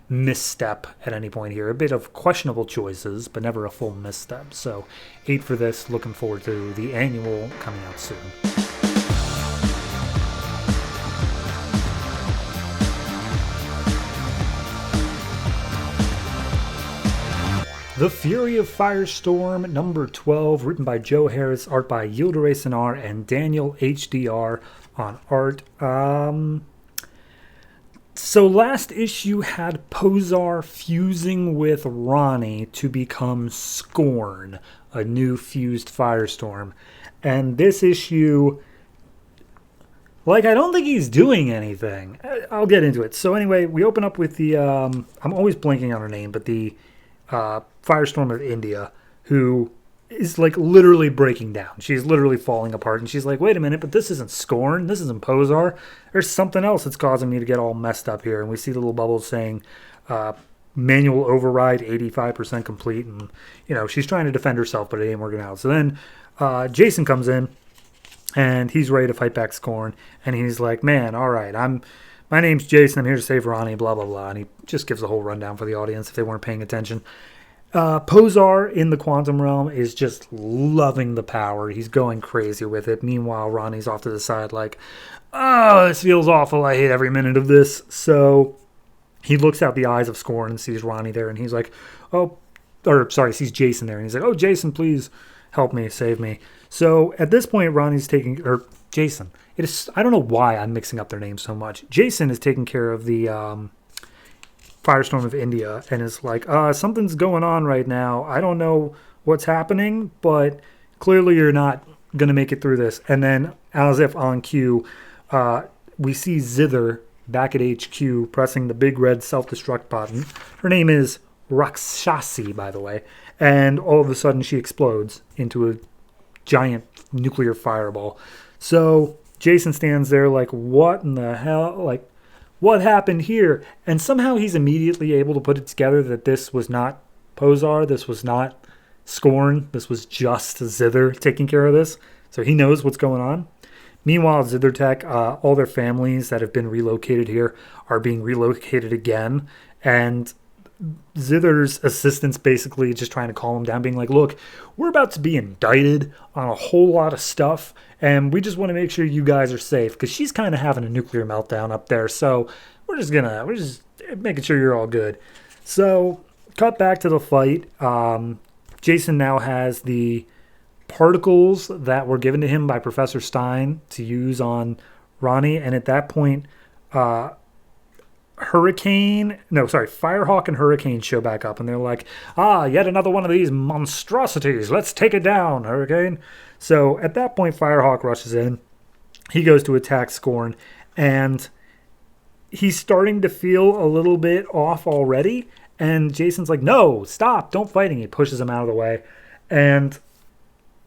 misstep at any point here. A bit of questionable choices, but never a full misstep. So 8 for this. Looking forward to the annual coming out soon. The Fury of Firestorm, number 12, written by Joe Harris, art by Yildiray Cinar and Daniel HDR on art. So last issue had Posar fusing with Ronnie to become Scorn, a new fused Firestorm. And this issue Like, I don't think he's doing anything. I'll get into it. So anyway, we open up with the, I'm always blanking on her name, but the Firestorm of India, who is like literally breaking down. She's literally falling apart. And she's like, wait a minute, but this isn't Scorn. This isn't Posar. There's something else that's causing me to get all messed up here. And we see the little bubbles saying, manual override 85% complete. And, she's trying to defend herself, but it ain't working out. So then Jason comes in. And he's ready to fight back Scorn. And he's like, man, all right, my name's Jason. I'm here to save Ronnie, blah, blah, blah. And he just gives the whole rundown for the audience if they weren't paying attention. Posar in the quantum realm is just loving the power. He's going crazy with it. Meanwhile, Ronnie's off to the side like, oh, this feels awful. I hate every minute of this. So he looks out the eyes of Scorn and sees Ronnie there. And he's like, sees Jason there. And he's like, oh, Jason, please help me, save me. So at this point, Ronnie's Jason. I don't know why I'm mixing up their names so much. Jason is taking care of the Firestorm of India and is like, something's going on right now. I don't know what's happening, but clearly you're not going to make it through this. And then, as if on cue, we see Zither back at HQ pressing the big red self-destruct button. Her name is Rakshasi, by the way. And all of a sudden she explodes into a giant nuclear fireball. So Jason stands there like, what in the hell? Like, what happened here? And somehow he's immediately able to put it together that this was not Posar. This was not Scorn. This was just Zither taking care of this. So he knows what's going on. Meanwhile, Zithertech, all their families that have been relocated here are being relocated again. And Zither's assistant's basically just trying to calm him down, being like, look, we're about to be indicted on a whole lot of stuff, and we just want to make sure you guys are safe, because she's kind of having a nuclear meltdown up there, so we're just making sure you're all good. So, cut back to the fight. Jason now has the particles that were given to him by Professor Stein to use on Ronnie, and at that point, Firehawk and Hurricane show back up, and they're like, yet another one of these monstrosities. Let's take it down, Hurricane. So at that point, Firehawk rushes in. He goes to attack Scorn, and he's starting to feel a little bit off already, and Jason's like, no, stop, don't fight him. He pushes him out of the way, and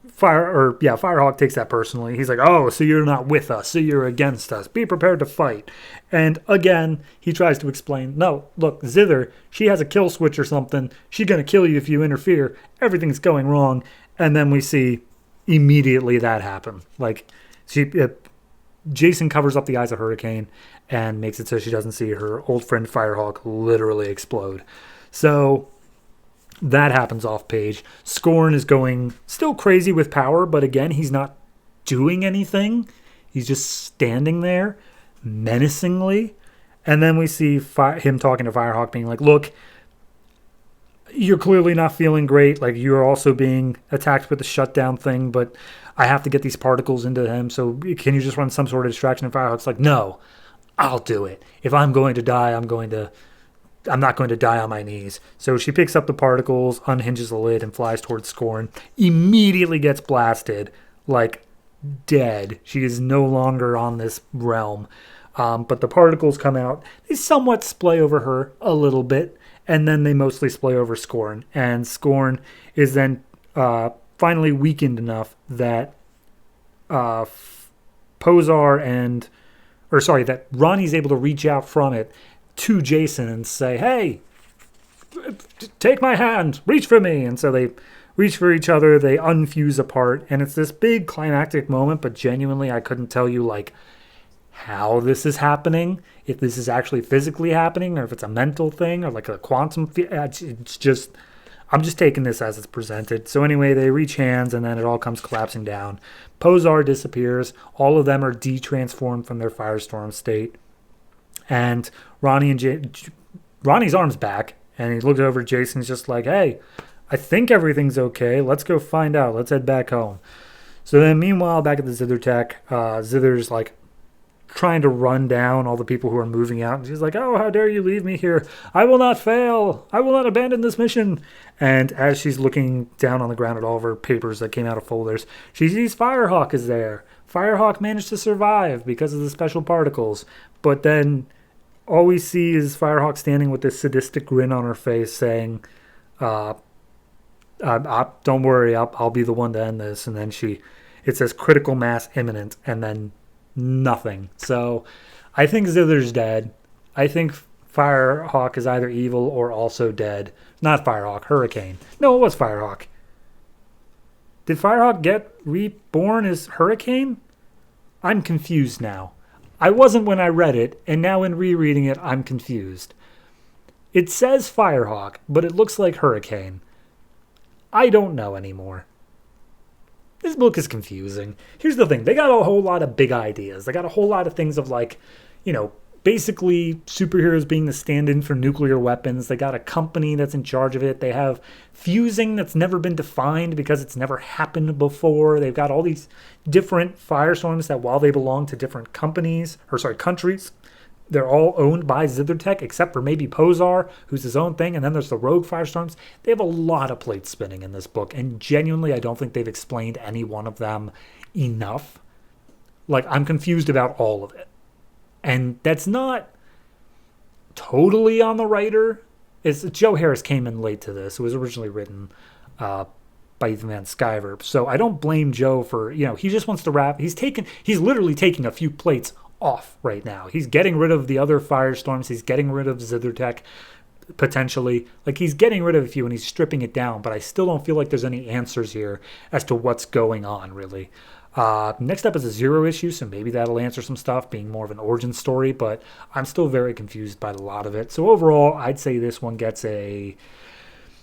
Firehawk takes that personally. He's like, oh, so you're not with us, so you're against us. Be prepared to fight. And again, he tries to explain, no, look, Zither, she has a kill switch or something. She's going to kill you if you interfere. Everything's going wrong. And then we see immediately that happen. Like, Jason covers up the eyes of Hurricane and makes it so she doesn't see her old friend Firehawk literally explode. So that happens off page. Scorn is going still crazy with power, but again, he's not doing anything. He's just standing there menacingly. And then we see him talking to Firehawk, being like, look, you're clearly not feeling great. Like, you're also being attacked with the shutdown thing, but I have to get these particles into him. So can you just run some sort of distraction? And Firehawk's like, no, I'll do it. If I'm going to die, I'm not going to die on my knees. So she picks up the particles, unhinges the lid, and flies towards Scorn. Immediately gets blasted, like dead. She is no longer on this realm. But the particles come out. They somewhat splay over her a little bit, and then they mostly splay over Scorn. And Scorn is then finally weakened enough that that Ronnie's able to reach out from it to Jason and say, hey, take my hand, reach for me. And so they reach for each other, they unfuse apart, and it's this big climactic moment, but genuinely I couldn't tell you like how this is happening, if this is actually physically happening, or if it's a mental thing, or like a quantum, it's just, I'm just taking this as it's presented. So anyway, they reach hands, and then it all comes collapsing down. Posar disappears, all of them are de-transformed from their Firestorm state. And Ronnie's arm's back, and he looks over at Jason. He's just like, hey, I think everything's okay. Let's go find out. Let's head back home. So then, meanwhile, back at the Zithertech, Zither's like trying to run down all the people who are moving out. And she's like, oh, how dare you leave me here? I will not fail. I will not abandon this mission. And as she's looking down on the ground at all of her papers that came out of folders, she sees Firehawk is there. Firehawk managed to survive because of the special particles. But then all we see is Firehawk standing with this sadistic grin on her face saying, don't worry, I'll be the one to end this. And then it says critical mass imminent, and then nothing. So I think Zither's dead. I think Firehawk is either evil or also dead. Not Firehawk, Hurricane. No, it was Firehawk. Did Firehawk get reborn as Hurricane? I'm confused now. I wasn't when I read it, and now in rereading it, I'm confused. It says Firehawk, but it looks like Hurricane. I don't know anymore. This book is confusing. Here's the thing. They got a whole lot of big ideas. They got a whole lot of things of basically superheroes being the stand-in for nuclear weapons. They got a company that's in charge of it. They have fusing that's never been defined because it's never happened before. They've got all these different firestorms that while they belong to different countries, they're all owned by Zithertech, except for maybe Posar, who's his own thing, and then there's the rogue firestorms. They have a lot of plates spinning in this book, and genuinely, I don't think they've explained any one of them enough. I'm confused about all of it. And that's not totally on the writer. Joe Harris came in late to this. It was originally written by Ethan Van Sciver. So I don't blame Joe for, he just wants to wrap. He's literally taking a few plates off right now. He's getting rid of the other firestorms. He's getting rid of Zithertech, potentially. He's getting rid of a few and he's stripping it down, but I still don't feel like there's any answers here as to what's going on, really. Next up is a Zero issue, so maybe that'll answer some stuff, being more of an origin story, but I'm still very confused by a lot of it. So overall, I'd say this one gets a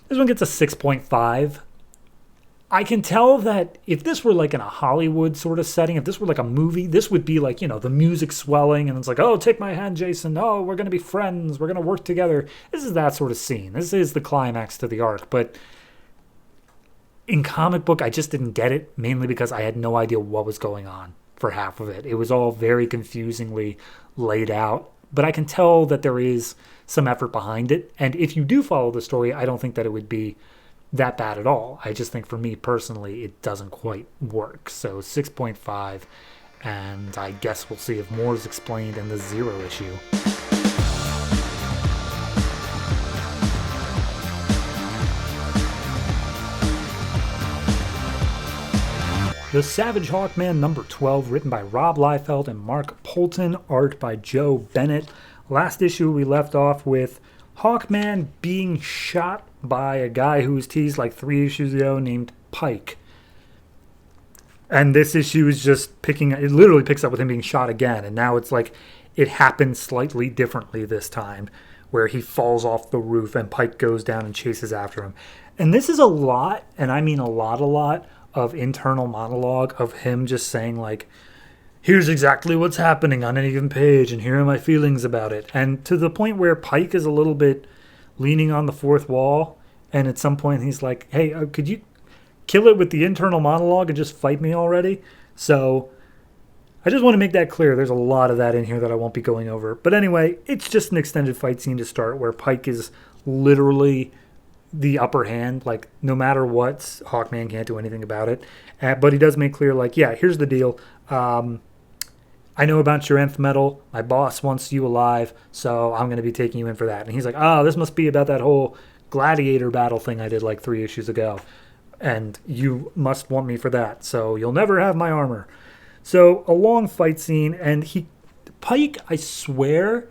6.5. I can tell that if this were in a Hollywood sort of setting, if this were a movie, this would be the music swelling and it's oh, take my hand, Jason. Oh, we're going to be friends. We're going to work together. This is that sort of scene. This is the climax to the arc. But in comic book, I just didn't get it, mainly because I had no idea what was going on for half of it. It was all very confusingly laid out. But I can tell that there is some effort behind it. And if you do follow the story, I don't think that it would be that bad at all. I just think for me personally, it doesn't quite work. So 6.5, and I guess we'll see if more is explained in the Zero issue. The Savage Hawkman number 12, written by Rob Liefeld and Mark Poulton, art by Joe Bennett. Last issue we left off with Hawkman being shot by a guy who was teased 3 issues ago named Pike. And this issue is just it literally picks up with him being shot again. And now it's it happens slightly differently this time, where he falls off the roof and Pike goes down and chases after him. And this is a lot, and I mean a lot of internal monologue of him just saying here's exactly what's happening on any given page, and here are my feelings about it. And to the point where Pike is a little bit leaning on the fourth wall, and at some point he's like, hey, could you kill it with the internal monologue and just fight me already? So I just want to make that clear. There's a lot of that in here that I won't be going over. But anyway, it's just an extended fight scene to start where Pike is literally the upper hand. No matter what, Hawkman can't do anything about it. But he does make clear, yeah, here's the deal. I know about your nth metal. My boss wants you alive, so I'm going to be taking you in for that. And he's like, oh, this must be about that whole gladiator battle thing I did 3 issues ago. And you must want me for that, so you'll never have my armor. So a long fight scene, and Pike, I swear,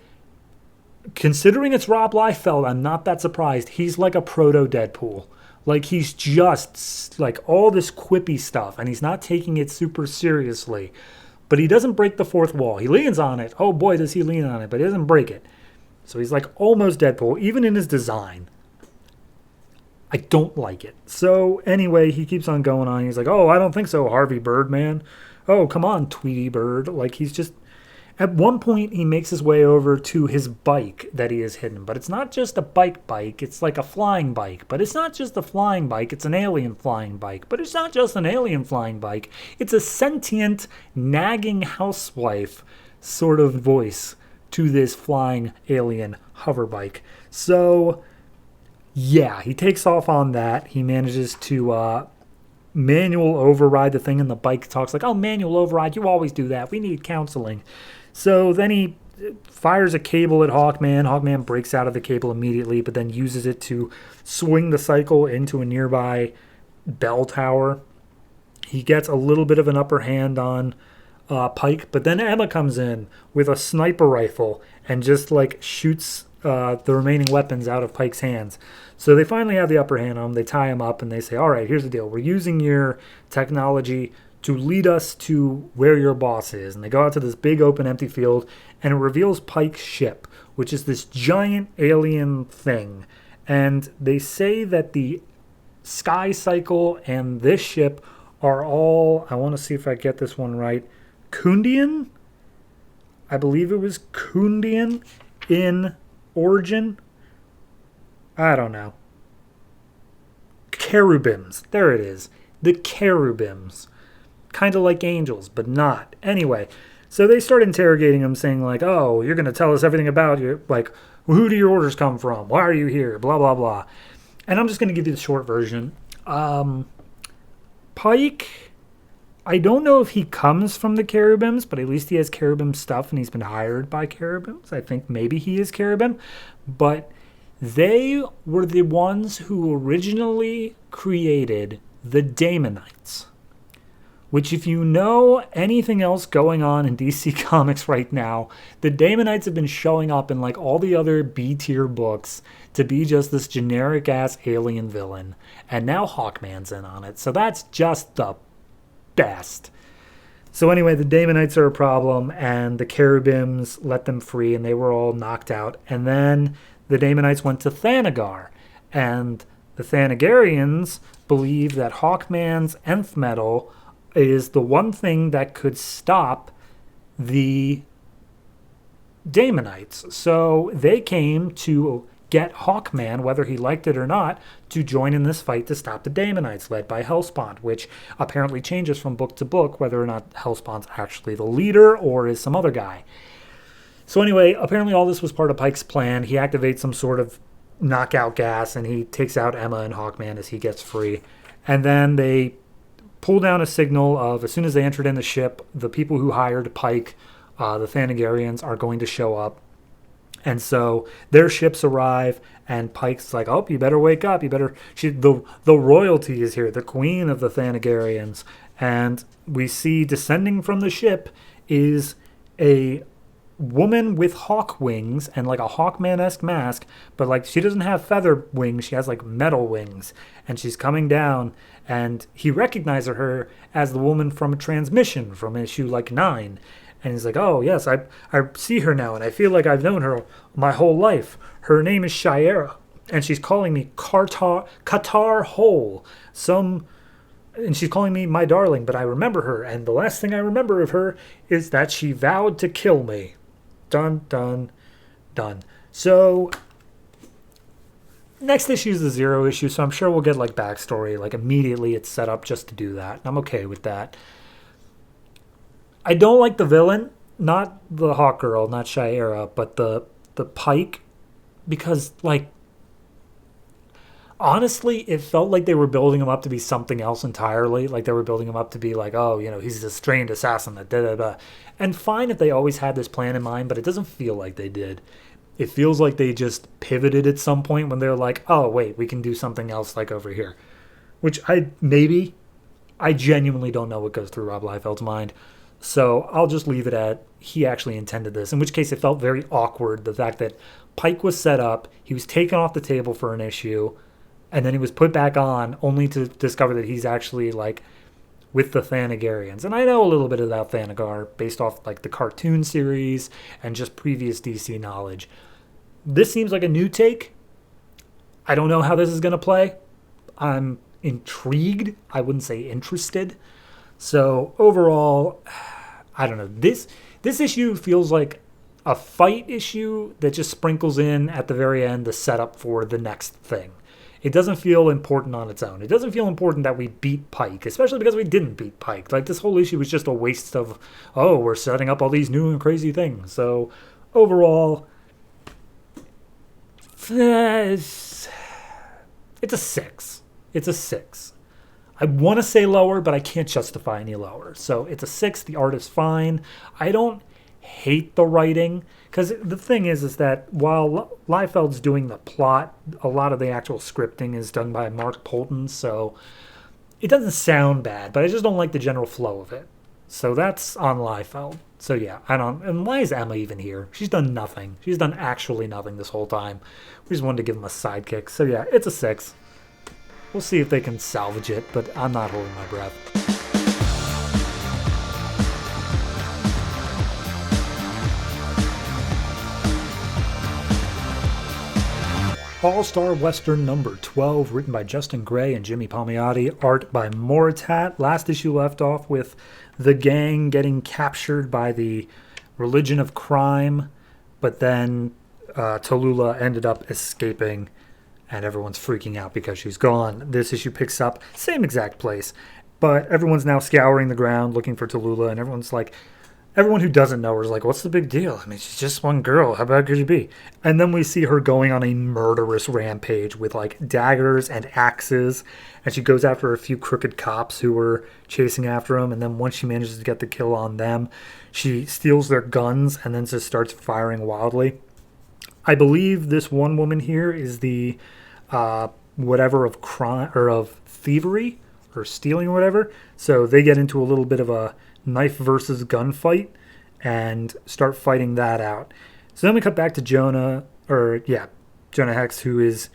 considering it's Rob Liefeld, I'm not that surprised. He's like a proto-Deadpool. He's just all this quippy stuff, and he's not taking it super seriously. But he doesn't break the fourth wall. He leans on it. Oh boy, does he lean on it, but he doesn't break it. So he's almost Deadpool, even in his design. I don't like it. So anyway, he keeps on going on. He's oh, I don't think so, Harvey Birdman. Oh, come on, Tweety Bird. He's just... At one point, he makes his way over to his bike that he has hidden. But it's not just a bike. It's a flying bike. But it's not just a flying bike. It's an alien flying bike. But it's not just an alien flying bike. It's a sentient, nagging housewife sort of voice to this flying alien hoverbike. So, yeah, he takes off on that. He manages to manual override the thing, and the bike talks like, oh, manual override, you always do that. We need counseling. So then he fires a cable at Hawkman. Hawkman breaks out of the cable immediately, but then uses it to swing the cycle into a nearby bell tower. He gets a little bit of an upper hand on Pike, but then Emma comes in with a sniper rifle and just like shoots the remaining weapons out of Pike's hands. So they finally have the upper hand on him. They tie him up and they say, all right, here's the deal. We're using your technology to lead us to where your boss is. And they go out to this big open empty field, and it reveals Pike's ship, which is this giant alien thing. And they say that the Sky Cycle and this ship are all, I want to see if I get this one right, Kundian? I believe it was Kundian in origin. I don't know. Cherubims. There it is. The cherubims. Kind of like angels, but not. Anyway, so they start interrogating him, saying like, oh, you're going to tell us everything about you. Like, who do your orders come from? Why are you here? Blah, blah, blah. And I'm just going to give you the short version. Pike, I don't know if he comes from the cherubims, but at least he has cherubim stuff and he's been hired by cherubims. I think maybe he is cherubim. But they were the ones who originally created the Daemonites. Which, if you know anything else going on in DC Comics right now, the Daemonites have been showing up in like all the other B-tier books to be just this generic-ass alien villain. And now Hawkman's in on it. So that's just the best. So anyway, the Daemonites are a problem, and the cherubims let them free, and they were all knocked out. And then the Daemonites went to Thanagar, and the Thanagarians believe that Hawkman's nth metal is the one thing that could stop the Daemonites. So they came to get Hawkman, whether he liked it or not, to join in this fight to stop the Daemonites, led by Hellspawn, which apparently changes from book to book, whether or not Hellspawn's actually the leader or is some other guy. So anyway, apparently all this was part of Pike's plan. He activates some sort of knockout gas, and he takes out Emma and Hawkman as he gets free. And then they pull down a signal of, as soon as they entered in the ship, the people who hired Pike, the Thanagarians, are going to show up. And so their ships arrive, and Pike's like, oh, you better wake up. You better... The royalty is here, the queen of the Thanagarians. And we see descending from the ship is a woman with hawk wings and like a Hawkman-esque mask, but like she doesn't have feather wings, she has like metal wings, and she's coming down, and he recognizes her as the woman from a transmission from issue like 9, and he's like, oh yes, I see her now, and I feel like I've known her my whole life. Her name is Shira, and she's calling me Qatar Hole, and she's calling me my darling, but I remember her, and the last thing I remember of her is that she vowed to kill me. Dun, dun, dun. So, next issue is the Zero issue, so I'm sure we'll get, like, backstory. Like, immediately it's set up just to do that. I'm okay with that. I don't like the villain. Not the Hawk Girl, not Shira, but the Pike. Because, like, honestly, it felt like they were building him up to be something else entirely. Like, they were building him up to be like, oh, you know, he's this trained assassin, da-da-da. And fine if they always had this plan in mind, but it doesn't feel like they did. It feels like they just pivoted at some point when they're like, oh, wait, we can do something else like over here. Which I genuinely don't know what goes through Rob Liefeld's mind. So I'll just leave it at he actually intended this, in which case it felt very awkward, the fact that Pike was set up, he was taken off the table for an issue, and then he was put back on only to discover that he's actually like with the Thanagarians. And I know a little bit about Thanagar based off like the cartoon series and just previous DC knowledge. This seems like a new take. I don't know how this is going to play. I'm intrigued. I wouldn't say interested. So overall, I don't know. This issue feels like a fight issue that just sprinkles in at the very end the setup for the next thing. It doesn't feel important on its own. It doesn't feel important that we beat Pike, especially because we didn't beat Pike. Like, this whole issue was just a waste of, oh, we're setting up all these new and crazy things. So, overall, it's a 6. It's a 6. I want to say lower, but I can't justify any lower. So it's a 6. The art is fine. I don't hate the writing, because the thing is that while Liefeld's doing the plot, a lot of the actual scripting is done by Mark Poulton, so it doesn't sound bad, but I just don't like the general flow of it. So that's on Liefeld. So yeah, I don't. And why is Emma even here? She's done nothing. She's done actually nothing this whole time. We just wanted to give him a sidekick. So yeah, it's a 6. We'll see if they can salvage it, but I'm not holding my breath. All-Star Western number 12, written by Justin Gray and Jimmy Palmiotti, art by Moritat. Last issue left off with the gang getting captured by the religion of crime, but then Tallulah ended up escaping, and everyone's freaking out because she's gone. This issue picks up, same exact place, but everyone's now scouring the ground looking for Tallulah, and everyone's like, everyone who doesn't know her is like, what's the big deal? I mean, she's just one girl. How bad could she be? And then we see her going on a murderous rampage with, like, daggers and axes. And she goes after a few crooked cops who were chasing after him. And then once she manages to get the kill on them, she steals their guns and then just starts firing wildly. I believe this one woman here is the whatever of crime or of thievery or stealing or whatever. So they get into a little bit of a knife versus gunfight and start fighting that out. So then we cut back to Jonah Hex, who is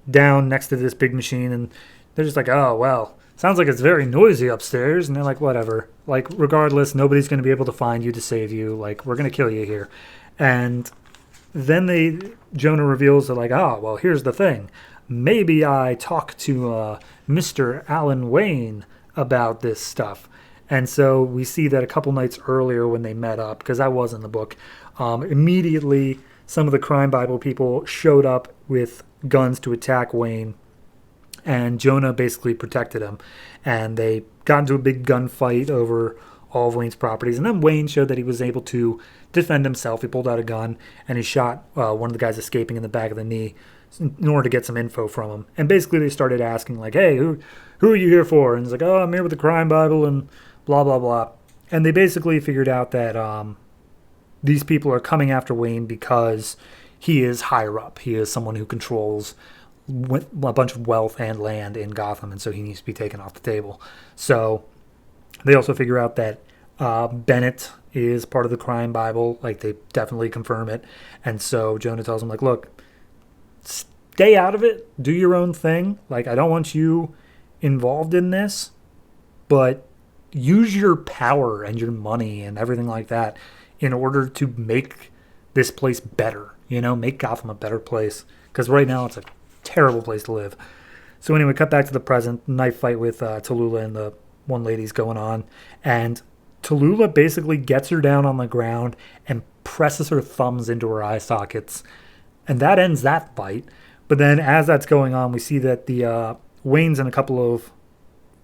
down next to this big machine, and they're just like, oh, well, sounds like it's very noisy upstairs. And they're like, whatever. Like, regardless, nobody's going to be able to find you to save you. Like, we're going to kill you here. And then Jonah reveals that, like, oh, well, here's the thing. Maybe I talked to Mr. Alan Wayne about this stuff. And so we see that a couple nights earlier when they met up, because that was in the book, immediately some of the Crime Bible people showed up with guns to attack Wayne, and Jonah basically protected him. And they got into a big gunfight over all of Wayne's properties. And then Wayne showed that he was able to defend himself. He pulled out a gun, and he shot one of the guys escaping in the back of the knee in order to get some info from him. And basically they started asking, like, hey, who are you here for? And he's like, oh, I'm here with the Crime Bible, and blah, blah, blah. And they basically figured out that these people are coming after Wayne because he is higher up. He is someone who controls a bunch of wealth and land in Gotham, and so he needs to be taken off the table. So they also figure out that Bennett is part of the Crime Bible. Like, they definitely confirm it. And so Jonah tells him, like, look, stay out of it. Do your own thing. Like, I don't want you involved in this, but use your power and your money and everything like that in order to make this place better, make Gotham a better place, because right now it's a terrible place to live. So anyway, cut back to the present. Knife fight with Tallulah and the one lady's going on, and Tallulah basically gets her down on the ground and presses her thumbs into her eye sockets, and that ends that fight. But then as that's going on, we see that the Waynes and a couple of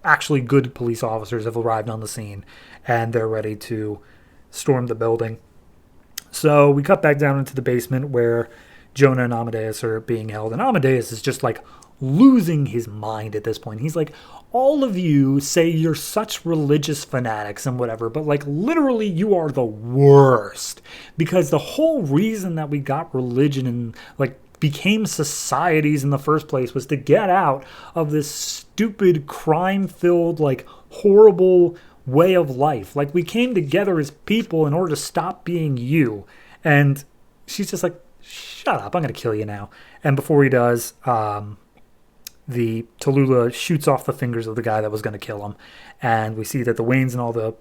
actually good police officers have arrived on the scene, and they're ready to storm the building. So we cut back down into the basement where Jonah and Amadeus are being held, and Amadeus is just like losing his mind at this point. He's like, all of you say you're such religious fanatics and whatever, but like literally you are the worst, because the whole reason that we got religion and like became societies in the first place was to get out of this stupid crime-filled, like, horrible way of life. Like, we came together as people in order to stop being you. And she's just like, shut up, I'm gonna kill you now. And before he does, the Tallulah shoots off the fingers of the guy that was gonna kill him. And we see that the Waynes and all the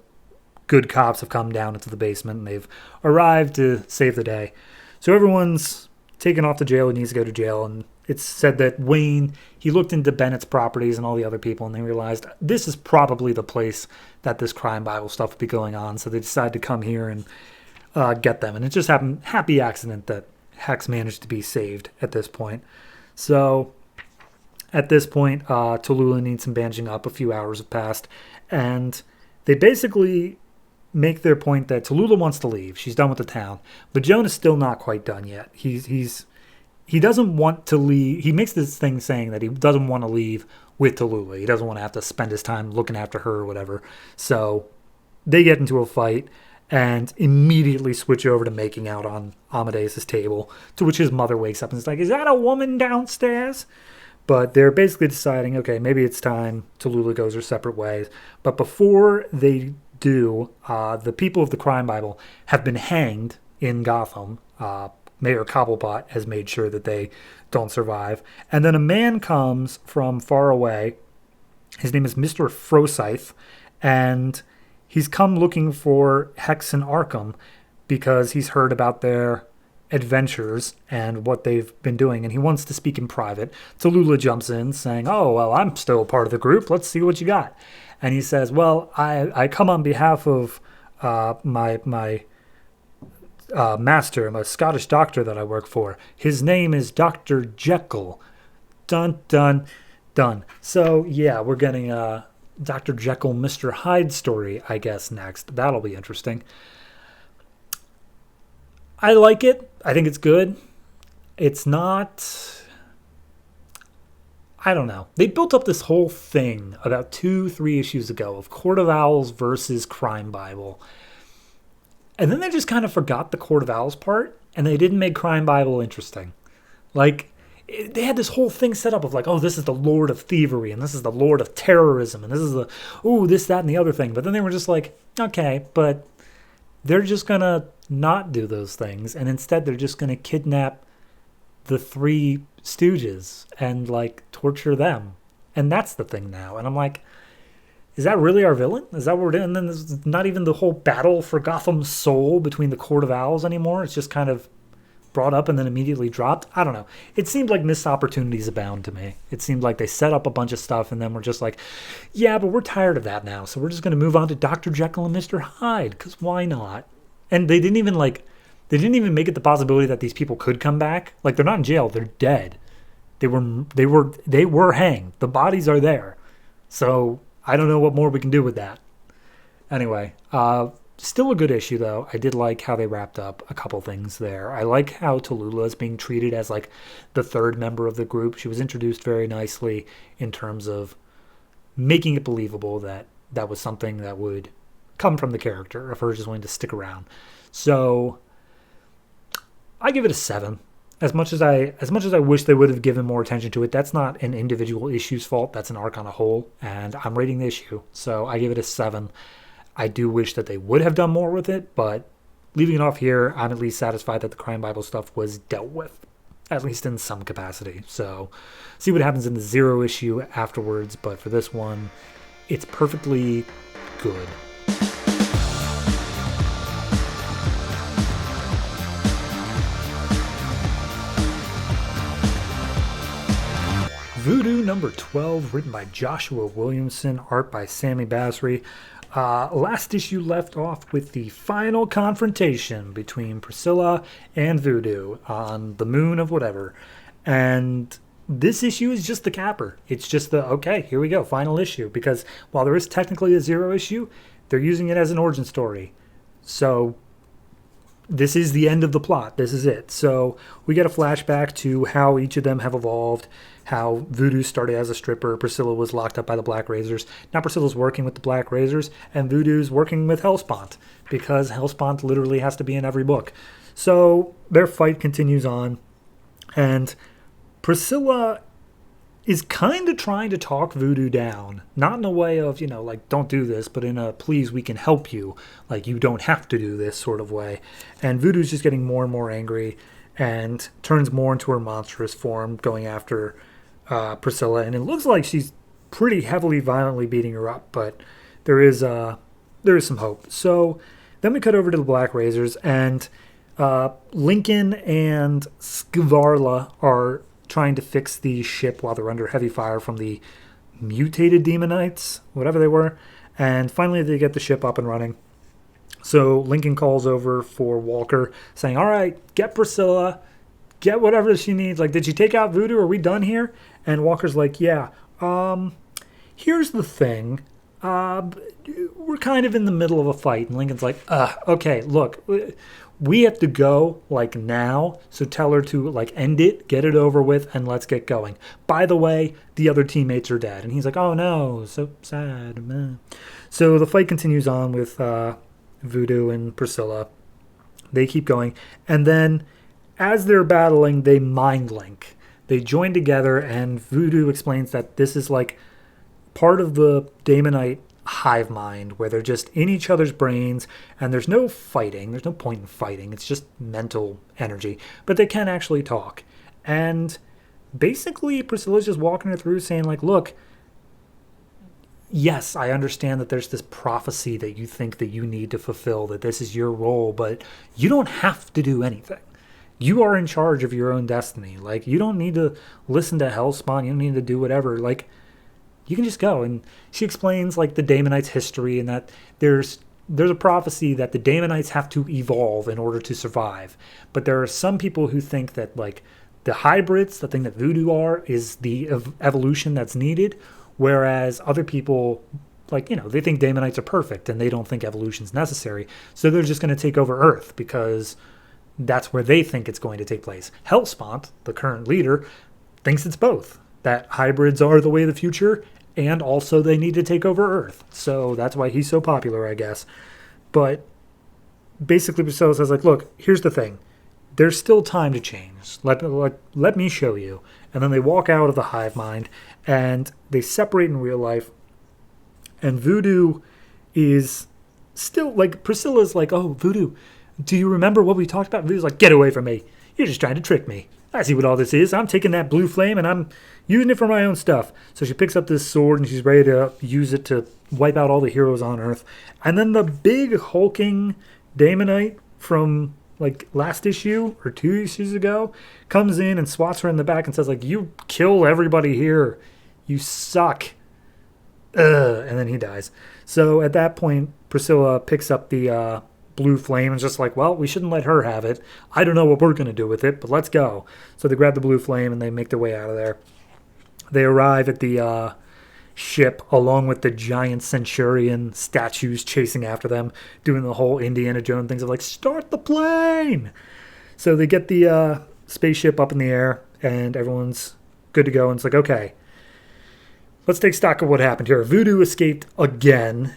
good cops have come down into the basement, and they've arrived to save the day. So everyone's taken off to jail. He needs to go to jail, and it's said that Wayne, he looked into Bennett's properties and all the other people, and they realized this is probably the place that this Crime Bible stuff would be going on, so they decided to come here and get them. And it just happened, happy accident that Hex managed to be saved at this point. So at this point, Tallulah needs some bandaging up. A few hours have passed. And they basically make their point that Tallulah wants to leave. She's done with the town. But Joan is still not quite done yet. He doesn't want to leave. He makes this thing saying that he doesn't want to leave with Tallulah. He doesn't want to have to spend his time looking after her or whatever. So they get into a fight and immediately switch over to making out on Amadeus' table, to which his mother wakes up and is like, is that a woman downstairs? But they're basically deciding, okay, maybe it's time Tallulah goes her separate ways. But before they do, the people of the Crime Bible have been hanged in Gotham. Mayor Cobblepot has made sure that they don't survive. And then a man comes from far away. His name is Mr. Forsyth, and he's come looking for Hex and Arkham because he's heard about their adventures and what they've been doing, and he wants to speak in private. Tallulah jumps in saying, oh, well, I'm still part of the group. Let's see what you got. And he says, well, I come on behalf of my master, my Scottish doctor that I work for. His name is Dr. Jekyll. Dun, dun, dun. So, yeah, we're getting Dr. Jekyll, Mr. Hyde story, I guess, next. That'll be interesting. I like it. I think it's good. It's not... I don't know. They built up this whole thing about 2-3 issues ago of Court of Owls versus Crime Bible. And then they just kind of forgot the Court of Owls part, and they didn't make Crime Bible interesting. Like, they had this whole thing set up of like, oh, this is the Lord of Thievery, and this is the Lord of Terrorism, and this is the, ooh, this, that, and the other thing. But then they were just like, okay, but they're just going to not do those things, and instead they're just going to kidnap the three stooges and, like, torture them. And that's the thing now. And I'm like, is that really our villain? Is that what we're doing? And then there's not even the whole battle for Gotham's soul between the Court of Owls anymore. It's just kind of brought up and then immediately dropped. I don't know. It seemed like missed opportunities abound to me. It seemed like they set up a bunch of stuff and then we're just like, yeah, but we're tired of that now. So we're just going to move on to Dr. Jekyll and Mr. Hyde, because why not? And they didn't even make it the possibility that these people could come back. Like, they're not in jail. They're dead. They were hanged. The bodies are there. So I don't know what more we can do with that. Anyway, still a good issue, though. I did like how they wrapped up a couple things there. I like how Tallulah is being treated as, like, the third member of the group. She was introduced very nicely in terms of making it believable that that was something that would come from the character of her just wanting to stick around. So I give it a 7. As much as I wish they would have given more attention to it, that's not an individual issue's fault. That's an arc on a whole, and I'm rating the issue, so I give it a 7. I do wish that they would have done more with it, but leaving it off here, I'm at least satisfied that the Crime Bible stuff was dealt with, at least in some capacity. So see what happens in the 0 issue afterwards, but for this one, it's perfectly good. Voodoo number 12, written by Joshua Williamson, art by Sami Basri. Last issue left off with the final confrontation between Priscilla and Voodoo on the moon of whatever. And this issue is just the capper. It's just the, okay, here we go, final issue. Because while there is technically a 0 issue, they're using it as an origin story. So this is the end of the plot. This is it. So we get a flashback to how each of them have evolved, how Voodoo started as a stripper, Priscilla was locked up by the Black Razors. Now Priscilla's working with the Black Razors, and Voodoo's working with Hellspawn, because Hellspawn literally has to be in every book. So their fight continues on, and Priscilla is kind of trying to talk Voodoo down. Not in a way of, like, don't do this, but in a, please, we can help you. Like, you don't have to do this sort of way. And Voodoo's just getting more and more angry and turns more into her monstrous form, going after Priscilla. And it looks like she's pretty heavily, violently beating her up, but there is some hope. So then we cut over to the Black Razors, and Lincoln and Skvarla are trying to fix the ship while they're under heavy fire from the mutated demonites, whatever they were. And finally they get the ship up and running. So Lincoln calls over for Walker, saying, all right, get Priscilla, get whatever she needs. Like, did she take out Voodoo? Are we done here? And Walker's like, yeah, here's the thing. We're kind of in the middle of a fight. And Lincoln's like, okay, look, we have to go, like, now. So tell her to, like, end it, get it over with, and let's get going. By the way, the other teammates are dead. And he's like, oh, no, so sad. Man. So the fight continues on with Voodoo and Priscilla. They keep going. And then as they're battling, they mind link. They join together, and Voodoo explains that this is, like, part of the Damonite hive mind where they're just in each other's brains and there's no fighting. There's no point in fighting. It's just mental energy. But they can actually talk. And basically Priscilla's just walking her through saying, like, look, yes, I understand that there's this prophecy that you think that you need to fulfill, that this is your role, but you don't have to do anything. You are in charge of your own destiny. Like, you don't need to listen to Hellspawn. You don't need to do whatever. Like, you can just go. And she explains, like, the Damonites' history and that there's a prophecy that the Damonites have to evolve in order to survive. But there are some people who think that, like, the hybrids, the thing that Voodoo are, is the evolution that's needed, whereas other people, like, you know, they think Damonites are perfect and they don't think evolution's necessary. So they're just going to take over Earth because that's where they think it's going to take place. Hellspawn, the current leader, thinks it's both. That hybrids are the way of the future, and also they need to take over Earth. So that's why he's so popular, I guess. But basically Priscilla says, like, look, here's the thing. There's still time to change. Let me show you. And then they walk out of the hive mind, and they separate in real life. And Voodoo is still, like, Priscilla's like, oh, Voodoo, do you remember what we talked about? Voodoo's like, get away from me. You're just trying to trick me. I see what all this is. I'm taking that blue flame and I'm using it for my own stuff. So she picks up this sword and she's ready to use it to wipe out all the heroes on Earth. And then the big hulking Damonite from, like, last issue or 2 issues ago comes in and swats her in the back and says, like, you kill everybody here. You suck. Ugh. And then he dies. So at that point, Priscilla picks up the blue flame and just like, well, we shouldn't let her have it. I don't know what we're going to do with it, but let's go. So they grab the blue flame and they make their way out of there. They arrive at the ship along with the giant centurion statues chasing after them, doing the whole Indiana Jones things of, like, start the plane. So they get the spaceship up in the air and everyone's good to go. And it's like, okay, let's take stock of what happened here. Voodoo escaped again,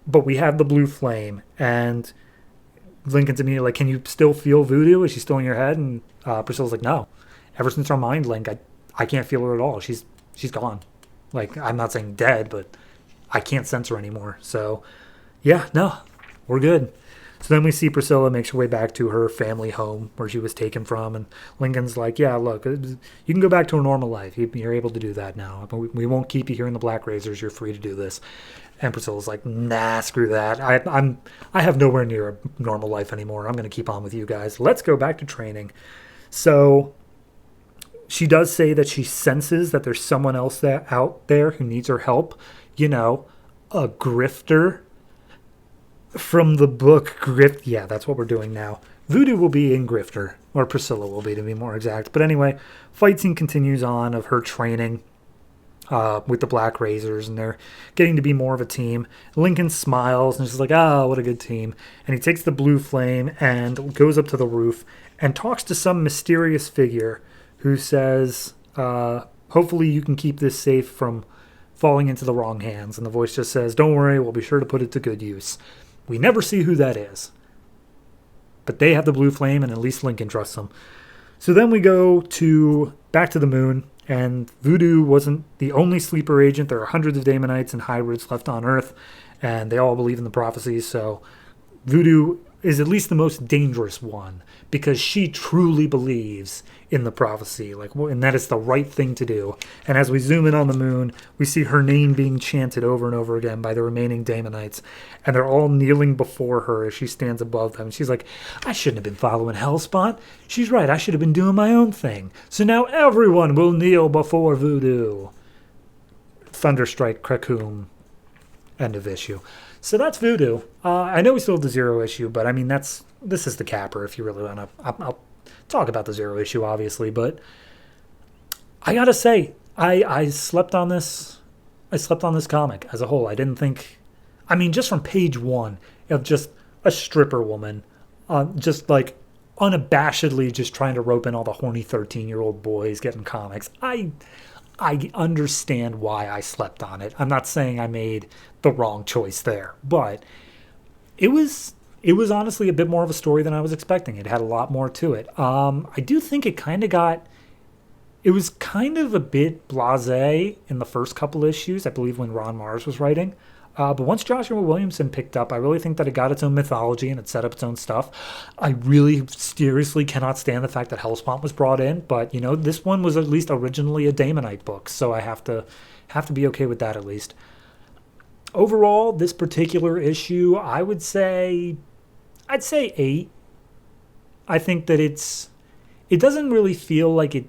but we have the blue flame, and Lincoln's immediately like, can you still feel Voodoo? Is she still in your head? And Priscilla's like, no. Ever since our mind link, I can't feel her at all. She's gone. Like, I'm not saying dead, but I can't sense her anymore. So, yeah, no, we're good. So then we see Priscilla makes her way back to her family home where she was taken from, and Lincoln's like, yeah, look, you can go back to a normal life. You're able to do that now. We won't keep you here in the Black Razors. You're free to do this. And Priscilla's like, nah, screw that. I have nowhere near a normal life anymore. I'm going to keep on with you guys. Let's go back to training. So she does say that she senses that there's someone else out there who needs her help. You know, a grifter. From the book Grift. Yeah, that's what we're doing now. Voodoo will be in Grifter, or Priscilla will be, to be more exact. But anyway, fight scene continues on of her training with the Black Razors, and they're getting to be more of a team. Lincoln smiles and is like, oh, what a good team. And he takes the blue flame and goes up to the roof and talks to some mysterious figure who says, hopefully you can keep this safe from falling into the wrong hands. And the voice just says, don't worry, we'll be sure to put it to good use. We never see who that is. But they have the blue flame, and at least Lincoln trusts them. So then we go back to the moon, and Voodoo wasn't the only sleeper agent. There are hundreds of Damonites and hybrids left on Earth, and they all believe in the prophecies. So Voodoo is at least the most dangerous one, because she truly believes in the prophecy, and that is the right thing to do. And as we zoom in on the moon, we see her name being chanted over and over again by the remaining Damonites, and they're all kneeling before her as she stands above them. She's like, I shouldn't have been following Hellspawn. She's right, I should have been doing my own thing. So now everyone will kneel before Voodoo. Thunderstrike, Kirkham, end of issue. So that's Voodoo. I know we still have the Zero issue, but I mean, this is the capper if you really want to. I'll talk about the Zero issue, obviously, but I gotta say, I slept on this. I slept on this comic as a whole. I didn't think. I mean, just from page one of just a stripper woman, just like unabashedly just trying to rope in all the horny 13-year-old boys getting comics. I understand why I slept on it. I'm not saying I made the wrong choice there, but it was honestly a bit more of a story than I was expecting. It had a lot more to it. I do think it was kind of a bit blasé in the first couple issues, I believe, when Ron Mars was writing. But once Joshua Williamson picked up, I really think that it got its own mythology and it set up its own stuff. I really seriously cannot stand the fact that Hellspawn was brought in, but this one was at least originally a Daemonite book, so I have to be okay with that at least. Overall, this particular issue, I'd say 8. I think that it doesn't really feel like it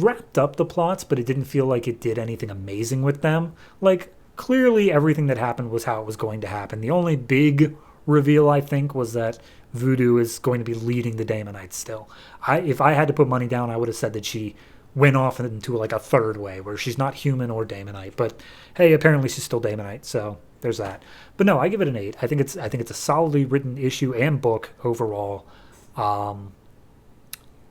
wrapped up the plots, but it didn't feel like it did anything amazing with them. Like, clearly everything that happened was how it was going to happen. The only big reveal, I think, was that Voodoo is going to be leading the Daemonites still. If I had to put money down, I would have said that she went off into like a third way where she's not human or Daemonite. But hey, apparently she's still Daemonite, so there's that. But no, I give it an 8. I think it's a solidly written issue and book overall.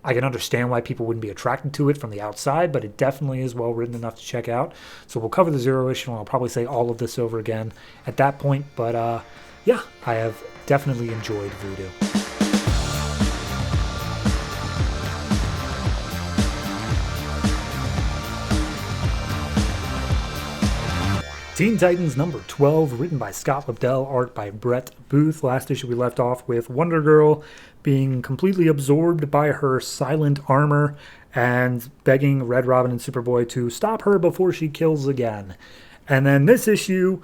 I can understand why people wouldn't be attracted to it from the outside, but it definitely is well written enough to check out. So we'll cover the Zero issue, and I'll probably say all of this over again at that point. But yeah, I have definitely enjoyed Voodoo. Teen Titans number 12, written by Scott Lobdell, art by Brett Booth. Last issue we left off with Wonder Girl being completely absorbed by her silent armor and begging Red Robin and Superboy to stop her before she kills again. And then this issue,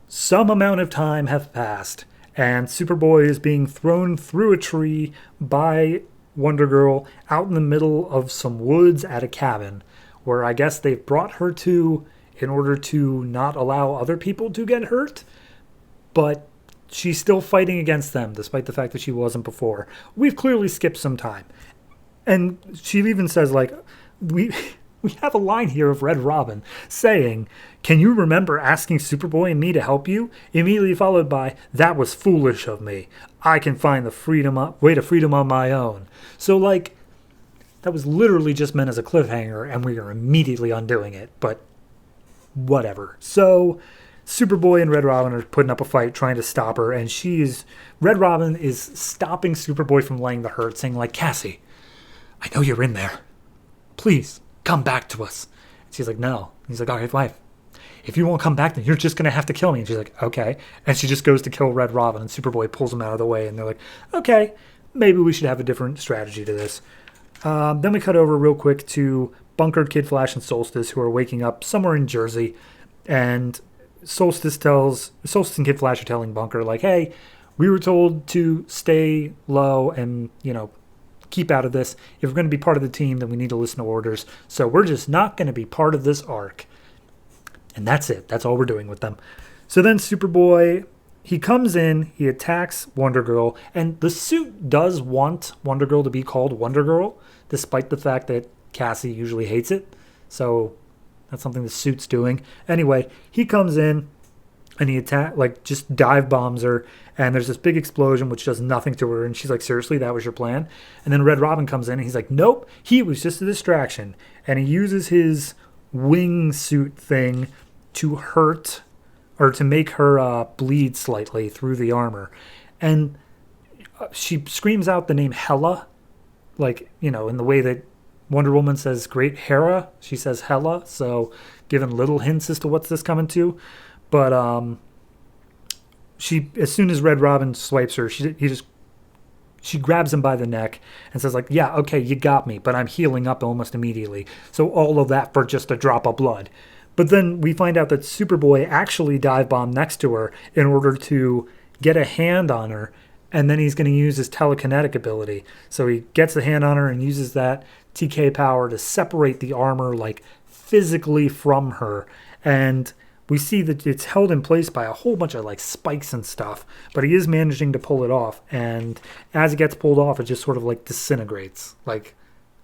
some amount of time have passed, and Superboy is being thrown through a tree by Wonder Girl out in the middle of some woods at a cabin, where I guess they've brought her to in order to not allow other people to get hurt, but she's still fighting against them, despite the fact that she wasn't before. We've clearly skipped some time. And she even says, like, we have a line here of Red Robin saying, "Can you remember asking Superboy and me to help you?" Immediately followed by, "That was foolish of me. I can find the way to freedom on my own." So, like, that was literally just meant as a cliffhanger, and we are immediately undoing it, but whatever. So Superboy and Red Robin are putting up a fight trying to stop her, and Red Robin is stopping Superboy from laying the hurt, saying, like, "Cassie, I know you're in there. Please come back to us." And she's like, "No." And he's like, "All right, wife, if you won't come back, then you're just going to have to kill me." And she's like, "Okay." And she just goes to kill Red Robin, and Superboy pulls him out of the way, and they're like, "Okay, maybe we should have a different strategy to this." Then we cut over real quick to Bunker, Kid Flash, and Solstice, who are waking up somewhere in Jersey, and Solstice and Kid Flash are telling Bunker, like, "Hey, we were told to stay low and, keep out of this. If we're going to be part of the team, then we need to listen to orders. So we're just not going to be part of this arc." And that's it. That's all we're doing with them. So then Superboy, he comes in, he attacks Wonder Girl, and the suit does want Wonder Girl to be called Wonder Girl, despite the fact that Cassie usually hates it. So that's something the suit's doing. Anyway, he comes in and he just dive bombs her, and there's this big explosion which does nothing to her, and she's like, "Seriously, that was your plan?" And then Red Robin comes in and he's like, "Nope, he was just a distraction." And he uses his wing suit thing to hurt or to make her bleed slightly through the armor. And she screams out the name Hela, like, in the way that Wonder Woman says Great Hera, she says Hela, so giving little hints as to what's this coming to. But as soon as Red Robin swipes her, she grabs him by the neck and says, like, "Yeah, okay, you got me, but I'm healing up almost immediately. So all of that for just a drop of blood." But then we find out that Superboy actually dive bombed next to her in order to get a hand on her, and then he's going to use his telekinetic ability. So he gets a hand on her and uses that TK power to separate the armor, like, physically from her. And we see that it's held in place by a whole bunch of, like, spikes and stuff, but he is managing to pull it off. And as it gets pulled off, it just sort of, like, disintegrates. Like,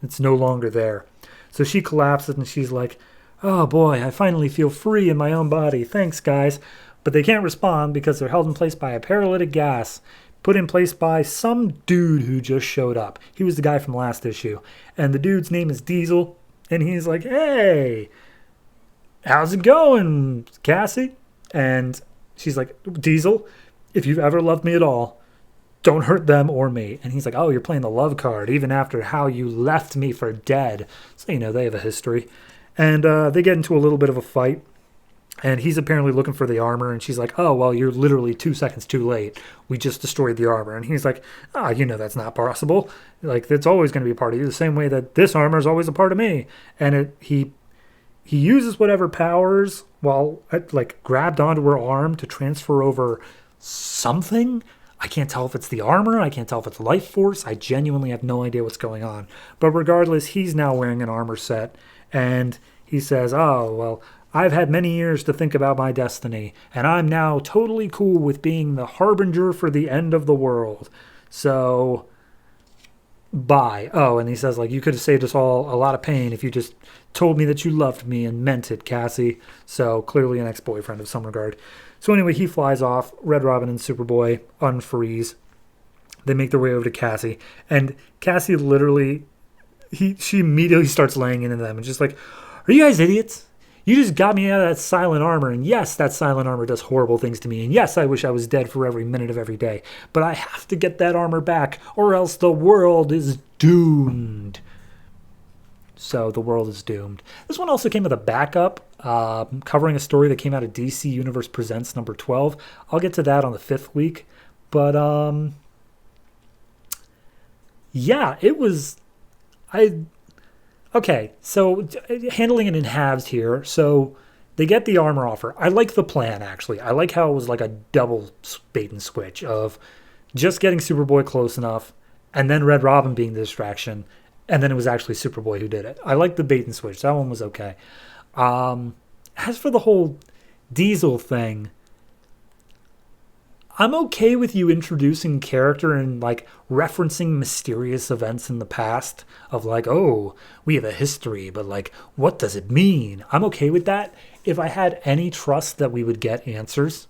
it's no longer there. So she collapses and she's like, oh boy, I finally feel free in my own body. Thanks, guys. But they can't respond because they're held in place by a paralytic gas put in place by some dude who just showed up. He was the guy from last issue. And the dude's name is Diesel. And he's like, hey, how's it going, Cassie? And she's like, Diesel, if you've ever loved me at all, don't hurt them or me. And he's like, oh, you're playing the love card, even after how you left me for dead. So, they have a history. And they get into a little bit of a fight. And he's apparently looking for the armor. And she's like, oh, well, you're literally 2 seconds too late. We just destroyed the armor. And he's like, that's not possible. Like, it's always going to be a part of you, the same way that this armor is always a part of me. And he uses whatever powers while, grabbed onto her arm to transfer over something. I can't tell if it's the armor. I can't tell if it's life force. I genuinely have no idea what's going on. But regardless, he's now wearing an armor set. And he says, oh, well, I've had many years to think about my destiny, and I'm now totally cool with being the harbinger for the end of the world. So, bye. Oh, and he says, you could have saved us all a lot of pain if you just told me that you loved me and meant it, Cassie. So, clearly an ex-boyfriend of some regard. So anyway, he flies off. Red Robin and Superboy unfreeze. They make their way over to Cassie, and Cassie literally, she immediately starts laying into them and just like, are you guys idiots? You just got me out of that silent armor, and yes, that silent armor does horrible things to me, and yes, I wish I was dead for every minute of every day, but I have to get that armor back, or else the world is doomed. So the world is doomed. This one also came with a backup, covering a story that came out of DC Universe Presents number 12. I'll get to that on the 5th week, but yeah, it was... Okay, so handling it in halves here. So they get the armor offer. I like the plan, actually. I like how it was like a double bait and switch of just getting Superboy close enough and then Red Robin being the distraction, and then it was actually Superboy who did it. I like the bait and switch. That one was okay. As for the whole Diesel thing, I'm okay with you introducing character and referencing mysterious events in the past of oh, we have a history, but what does it mean? I'm okay with that if I had any trust that we would get answers,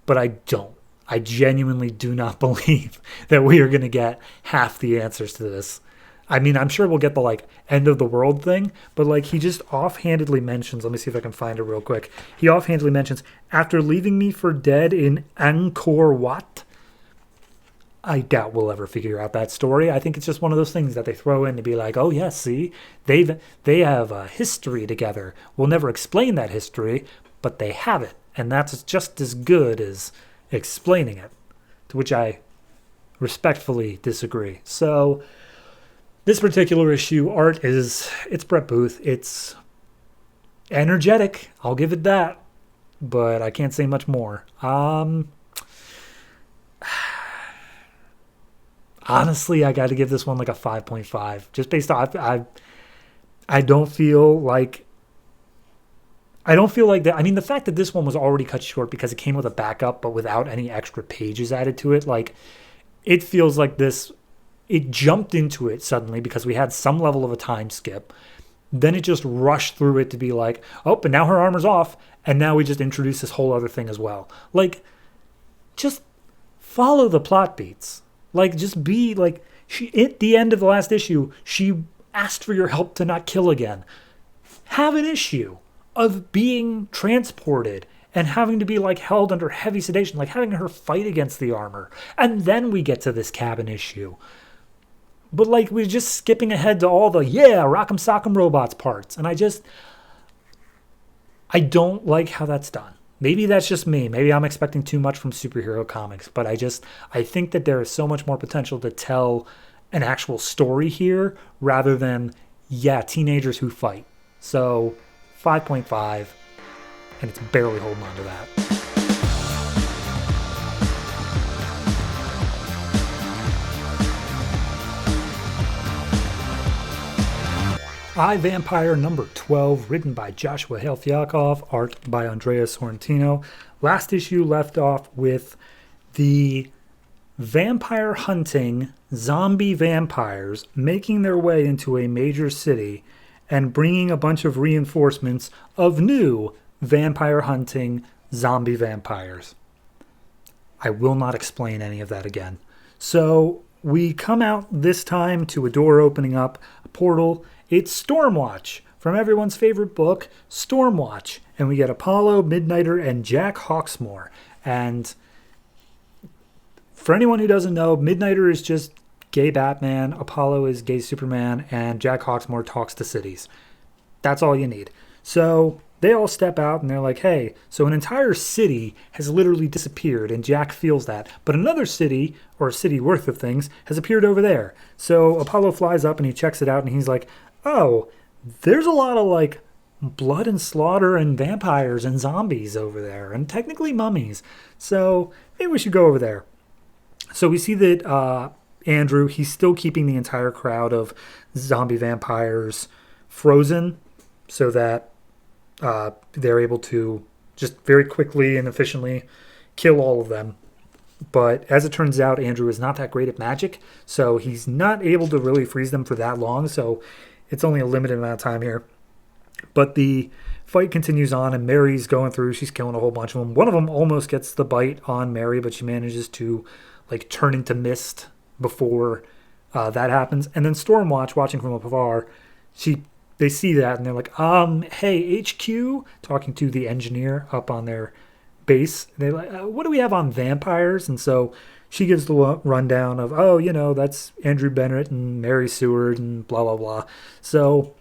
but I don't. I genuinely do not believe that we are going to get half the answers to this. I mean, I'm sure we'll get the end of the world thing, but he just offhandedly mentions, let me see if I can find it real quick. He offhandedly mentions, after leaving me for dead in Angkor Wat. I doubt we'll ever figure out that story. I think it's just one of those things that they throw in to be like, oh yes, see, they have a history together. We'll never explain that history, but they have it, and that's just as good as explaining it, to which I respectfully disagree. So... this particular issue, art it's Brett Booth. It's energetic. I'll give it that. But I can't say much more. Honestly, I got to give this one a 5.5. Just based on, I don't feel like that. I mean, the fact that this one was already cut short because it came with a backup, but without any extra pages added to it, it feels like this... it jumped into it suddenly because we had some level of a time skip. Then it just rushed through it to be oh, but now her armor's off. And now we just introduce this whole other thing as well. Just follow the plot beats. Just be she, at the end of the last issue, she asked for your help to not kill again. Have an issue of being transported and having to be held under heavy sedation, having her fight against the armor. And then we get to this cabin issue. But we're just skipping ahead to all the, Rock'em Sock'em Robots parts. And I don't like how that's done. Maybe that's just me. Maybe I'm expecting too much from superhero comics. But I think that there is so much more potential to tell an actual story here rather than, teenagers who fight. So 5.5, and it's barely holding on to that. I, Vampire number 12, written by Joshua Hale Fialkov, art by Andrea Sorrentino. Last issue left off with the vampire hunting zombie vampires making their way into a major city and bringing a bunch of reinforcements of new vampire hunting zombie vampires. I will not explain any of that again. So we come out this time to a door opening up, a portal. It's Stormwatch from everyone's favorite book, Stormwatch. And we get Apollo, Midnighter, and Jack Hawksmoor. And for anyone who doesn't know, Midnighter is just gay Batman, Apollo is gay Superman, and Jack Hawksmoor talks to cities. That's all you need. So they all step out and they're like, hey, so an entire city has literally disappeared, and Jack feels that. But another city, or a city worth of things, has appeared over there. So Apollo flies up and he checks it out and he's like, oh, there's a lot of like blood and slaughter and vampires and zombies over there, and technically mummies. So maybe we should go over there. So we see that Andrew, he's still keeping the entire crowd of zombie vampires frozen so that they're able to just very quickly and efficiently kill all of them. But as it turns out, Andrew is not that great at magic, so he's not able to really freeze them for that long, so it's only a limited amount of time here. But the fight continues on, and Mary's going through. She's killing a whole bunch of them. One of them almost gets the bite on Mary, but she manages to like turn into mist before that happens. And then Stormwatch, watching from afar, they see that and they're like, hey, HQ, talking to the engineer up on their base. They're like, what do we have on vampires? And so she gives the rundown of, oh, that's Andrew Bennett and Mary Seward and blah, blah, blah. So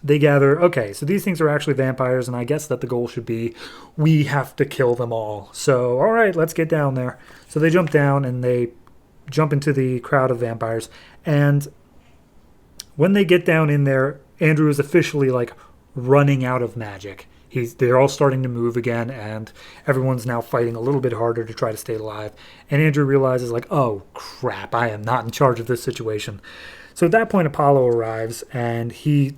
they gather, okay, so these things are actually vampires, and I guess that the goal should be we have to kill them all. So, all right, let's get down there. So they jump down and they jump into the crowd of vampires. And when they get down in there, Andrew is officially like running out of magic. They're all starting to move again, and everyone's now fighting a little bit harder to try to stay alive. And Andrew realizes like, oh crap, I am not in charge of this situation. So at that point, Apollo arrives and he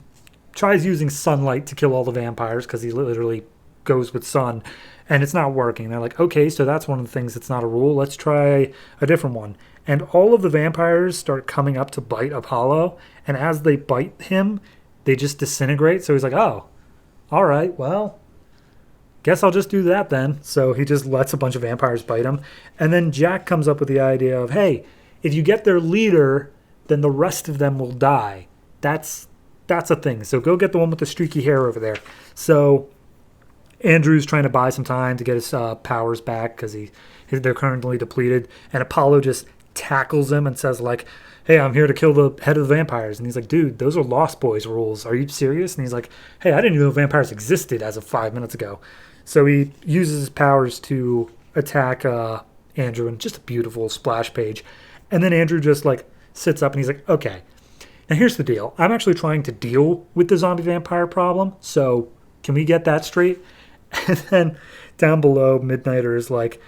tries using sunlight to kill all the vampires because he literally goes with sun, and it's not working. They're like, okay, so that's one of the things that's not a rule. Let's try a different one. And all of the vampires start coming up to bite Apollo, and as they bite him, they just disintegrate. So he's like, oh, all right, well, guess I'll just do that then. So he just lets a bunch of vampires bite him. And then Jack comes up with the idea of, hey, if you get their leader, then the rest of them will die. That's a thing. So go get the one with the streaky hair over there. So Andrew's trying to buy some time to get his powers back because they're currently depleted. And Apollo just tackles him and says like, hey, I'm here to kill the head of the vampires. And he's like, dude, those are Lost Boys rules. Are you serious? And he's like, hey, I didn't even know vampires existed as of 5 minutes ago. So he uses his powers to attack Andrew in just a beautiful splash page. And then Andrew just like sits up and he's like, okay, now here's the deal. I'm actually trying to deal with the zombie vampire problem. So can we get that straight? And then down below, Midnighter is like,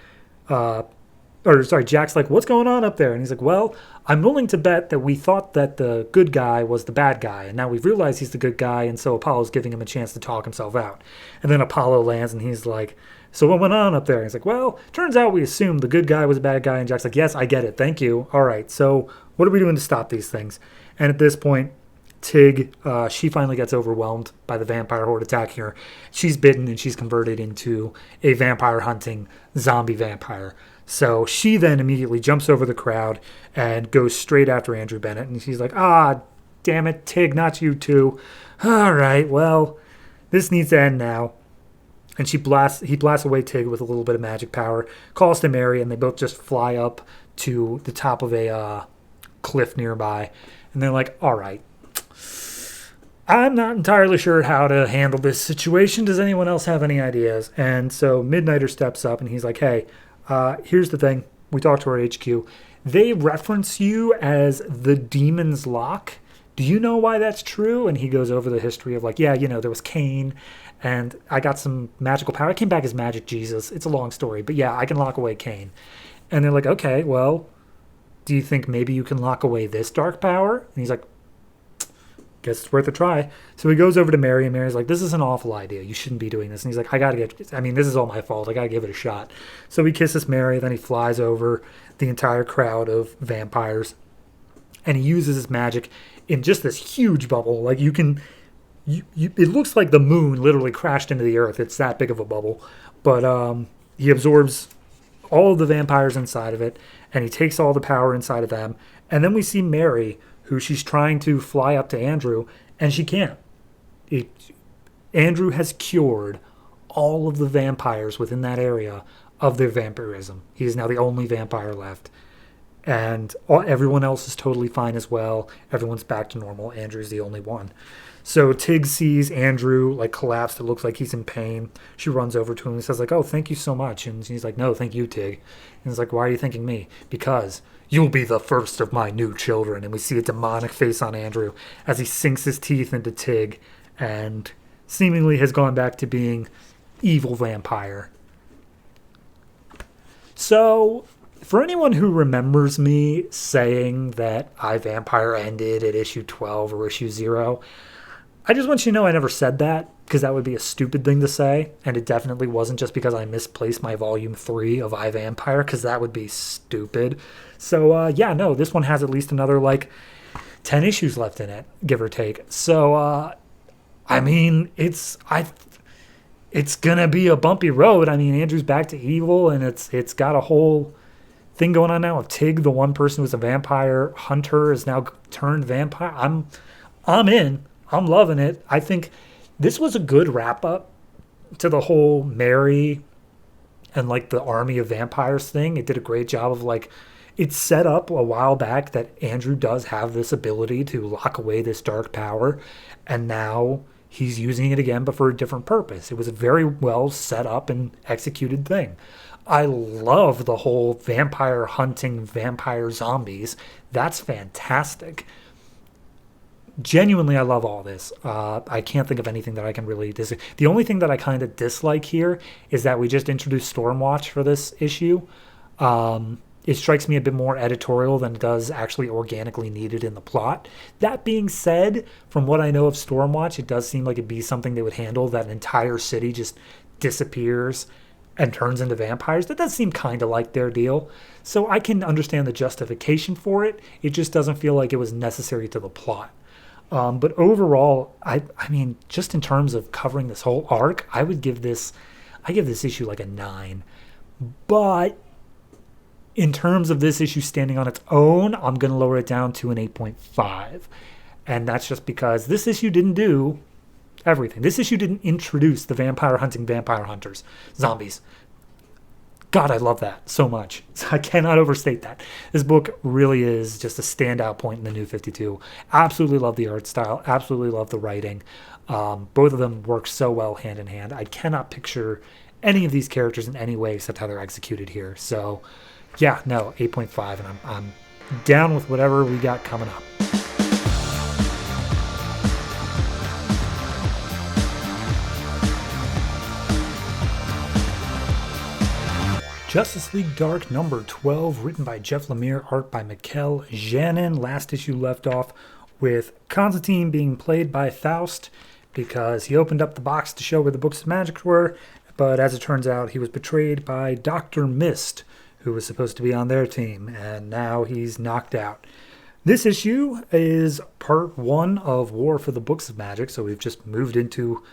Jack's like, what's going on up there? And he's like, well, I'm willing to bet that we thought that the good guy was the bad guy, and now we've realized he's the good guy, and so Apollo's giving him a chance to talk himself out. And then Apollo lands, and he's like, so what went on up there? And he's like, well, turns out we assumed the good guy was the bad guy, and Jack's like, yes, I get it, thank you. All right, so what are we doing to stop these things? And at this point, Tig, she finally gets overwhelmed by the vampire horde attacking her. She's bitten, and she's converted into a vampire hunting zombie vampire. So she then immediately jumps over the crowd and goes straight after Andrew Bennett. And she's like, damn it, Tig, not you too. All right, well, this needs to end now. And he blasts away Tig with a little bit of magic power, calls to Mary, and they both just fly up to the top of a cliff nearby. And they're like, all right, I'm not entirely sure how to handle this situation. Does anyone else have any ideas? And so Midnighter steps up and he's like, hey, here's the thing. We talked to our HQ. They reference you as the Demon's Lock. Do you know why that's true? And he goes over the history of like, yeah, there was Cain, and I got some magical power. I came back as Magic Jesus. It's a long story, but yeah, I can lock away Cain. And they're like, okay, well, do you think maybe you can lock away this dark power? And he's like, guess it's worth a try. So he goes over to Mary, and Mary's like, this is an awful idea. You shouldn't be doing this. And he's like, this is all my fault. I got to give it a shot. So he kisses Mary, then he flies over the entire crowd of vampires, and he uses his magic in just this huge bubble. Like, you can it looks like the moon literally crashed into the earth. It's that big of a bubble. But he absorbs all of the vampires inside of it, and he takes all the power inside of them. And then we see Mary, who she's trying to fly up to Andrew, and she can't. Andrew has cured all of the vampires within that area of their vampirism. He is now the only vampire left. And everyone else is totally fine as well. Everyone's back to normal. Andrew's the only one. So Tig sees Andrew like collapse. It looks like he's in pain. She runs over to him and says like, "Oh, thank you so much." And he's like, "No, thank you, Tig." And he's like, "Why are you thanking me?" "Because you'll be the first of my new children." And we see a demonic face on Andrew as he sinks his teeth into Tig and seemingly has gone back to being evil vampire. So for anyone who remembers me saying that iVampire ended at issue 12 or issue 0, I just want you to know I never said that, because that would be a stupid thing to say, and it definitely wasn't just because I misplaced my volume 3 of iVampire, because that would be stupid. So yeah, no, this one has at least another like 10 issues left in it, give or take. So I mean, it's gonna be a bumpy road. I mean, Andrew's back to evil, and it's got a whole thing going on now of Tig, the one person who's a vampire hunter, is now turned vampire. I'm in. I'm loving it. I think this was a good wrap up to the whole Mary and like the army of vampires thing. It did a great job of like, it set up a while back that Andrew does have this ability to lock away this dark power, and now he's using it again, but for a different purpose. It was a very well set up and executed thing. I love the whole vampire hunting vampire zombies. That's fantastic. Genuinely, I love all this. I can't think of anything that I can really dislike. The only thing that I kind of dislike here is that we just introduced Stormwatch for this issue. It strikes me a bit more editorial than it does actually organically needed in the plot. That being said, from what I know of Stormwatch, it does seem like it'd be something they would handle, that an entire city just disappears and turns into vampires. That does seem kind of like their deal. So I can understand the justification for it. It just doesn't feel like it was necessary to the plot. But overall, I mean, just in terms of covering this whole arc, I give this issue like a 9. But in terms of this issue standing on its own, I'm going to lower it down to an 8.5. And that's just because this issue didn't do everything. This issue didn't introduce the vampire hunting vampire hunters, zombies. God, I love that so much. I cannot overstate that. This book really is just a standout point in the New 52. Absolutely love the art style. Absolutely love the writing. Both of them work so well hand in hand. I cannot picture any of these characters in any way except how they're executed here. So, yeah, no, 8.5, and I'm down with whatever we got coming up. Justice League Dark number 12, written by Jeff Lemire, art by Mikel, Janin. Last issue left off with Constantine being played by Faust because he opened up the box to show where the books of magic were, but as it turns out, he was betrayed by Dr. Mist, who was supposed to be on their team, and now he's knocked out. This issue is part 1 of War for the Books of Magic, so we've just moved into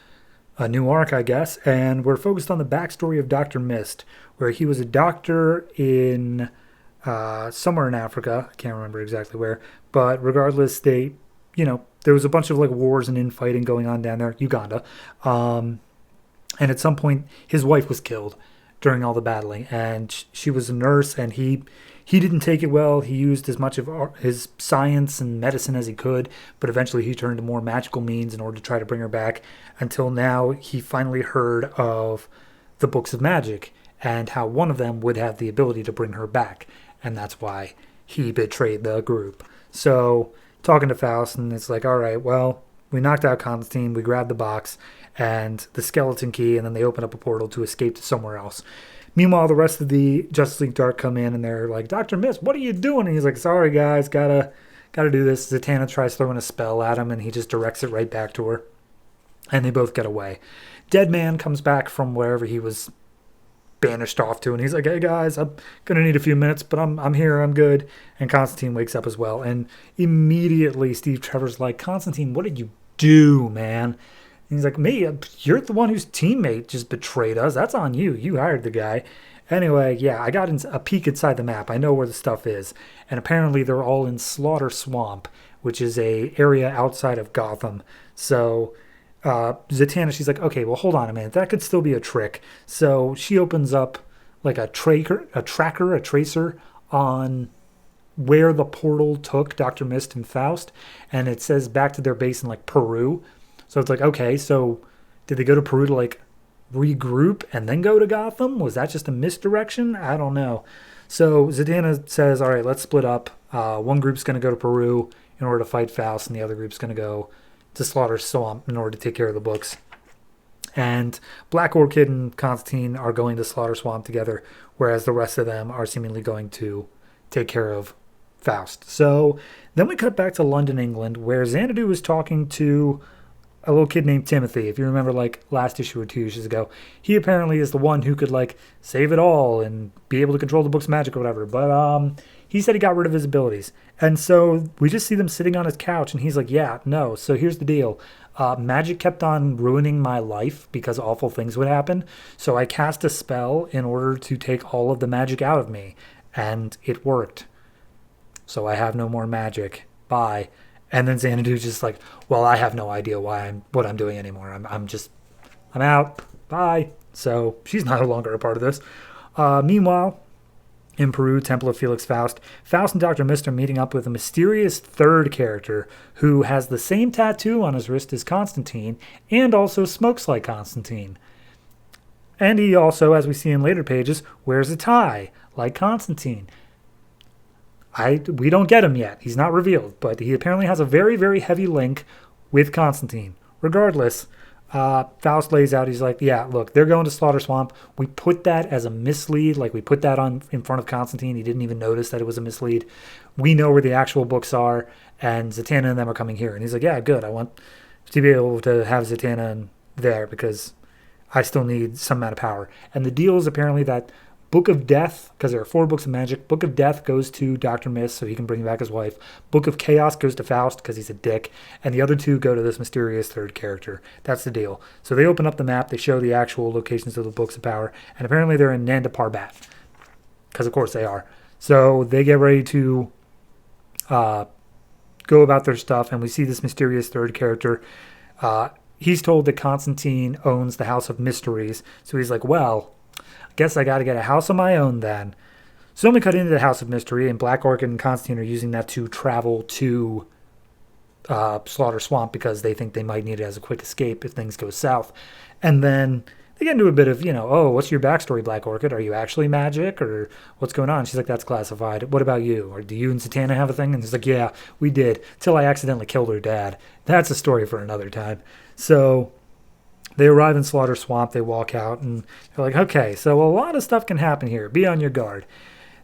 a new arc, I guess, and we're focused on the backstory of Dr. Mist, where he was a doctor in somewhere in Africa. I can't remember exactly where, but regardless, there was a bunch of like wars and infighting going on down there, Uganda, and at some point his wife was killed during all the battling, and she was a nurse, and he didn't take it well. He used as much of his science and medicine as he could, but eventually he turned to more magical means in order to try to bring her back, until now he finally heard of the books of magic and how one of them would have the ability to bring her back, and that's why he betrayed the group. So, talking to Faust, and it's like, all right, well, we knocked out Constantine, we grabbed the box and the skeleton key, and then they open up a portal to escape to somewhere else. Meanwhile, the rest of the Justice League Dark come in, and they're like, Dr. Mist, what are you doing? And he's like, sorry, guys, gotta do this. Zatanna tries throwing a spell at him, and he just directs it right back to her. And they both get away. Deadman comes back from wherever he was banished off to, and he's like, hey, guys, I'm going to need a few minutes, but I'm here, I'm good. And Constantine wakes up as well. And immediately Steve Trevor's like, Constantine, what did you do, man? And he's like, me? You're the one whose teammate just betrayed us. That's on you. You hired the guy. Anyway, yeah, I got a peek inside the map. I know where the stuff is. And apparently they're all in Slaughter Swamp, which is a area outside of Gotham. So Zatanna, she's like, okay, well, hold on a minute. That could still be a trick. So she opens up like a tracer on where the portal took Dr. Mist and Faust. And it says back to their base in like Peru. So it's like, okay, so did they go to Peru to like regroup and then go to Gotham? Was that just a misdirection? I don't know. So Zatanna says, all right, let's split up. One group's going to go to Peru in order to fight Faust, and the other group's going to go to Slaughter Swamp in order to take care of the books. And Black Orchid and Constantine are going to Slaughter Swamp together, whereas the rest of them are seemingly going to take care of Faust. So then we cut back to London, England, where Xanadu is talking to a little kid named Timothy. If you remember, like, last issue or 2 issues ago, he apparently is the one who could, like, save it all and be able to control the book's magic or whatever. But he said he got rid of his abilities. And so we just see them sitting on his couch, and he's like, yeah, no. So here's the deal. Magic kept on ruining my life because awful things would happen. So I cast a spell in order to take all of the magic out of me. And it worked. So I have no more magic. Bye. And then Xanadu's just like, well, I have no idea what I'm doing anymore. I'm out. Bye. So she's no longer a part of this. Meanwhile, in Peru, Temple of Felix Faust, Faust and Dr. Mist are meeting up with a mysterious third character who has the same tattoo on his wrist as Constantine and also smokes like Constantine. And he also, as we see in later pages, wears a tie like Constantine. We don't get him yet. He's not revealed, but he apparently has a very, very heavy link with Constantine. Regardless, Faust lays out, he's like, yeah, look, they're going to Slaughter Swamp. We put that as a mislead, like we put that on in front of Constantine. He didn't even notice that it was a mislead. We know where the actual books are, and Zatanna and them are coming here. And he's like, yeah, good. I want to be able to have Zatanna there because I still need some amount of power. And the deal is apparently that Book of Death, because there are 4 books of magic, Book of Death goes to Dr. Mist so he can bring back his wife. Book of Chaos goes to Faust because he's a dick. And the other 2 go to this mysterious third character. That's the deal. So they open up the map, they show the actual locations of the books of power, and apparently they're in Nanda Parbat. Because of course they are. So they get ready to go about their stuff, and we see this mysterious third character. He's told that Constantine owns the House of Mysteries. So he's like, well, guess I got to get a house of my own then. So then we cut into the House of Mystery, and Black Orchid and Constantine are using that to travel to Slaughter Swamp because they think they might need it as a quick escape if things go south. And then they get into a bit of, oh, what's your backstory, Black Orchid? Are you actually magic, or what's going on? She's like, that's classified. What about you? Or do you and Zatanna have a thing? And he's like, yeah, we did, till I accidentally killed her dad. That's a story for another time. So they arrive in Slaughter Swamp, they walk out, and they're like, okay, so a lot of stuff can happen here. Be on your guard.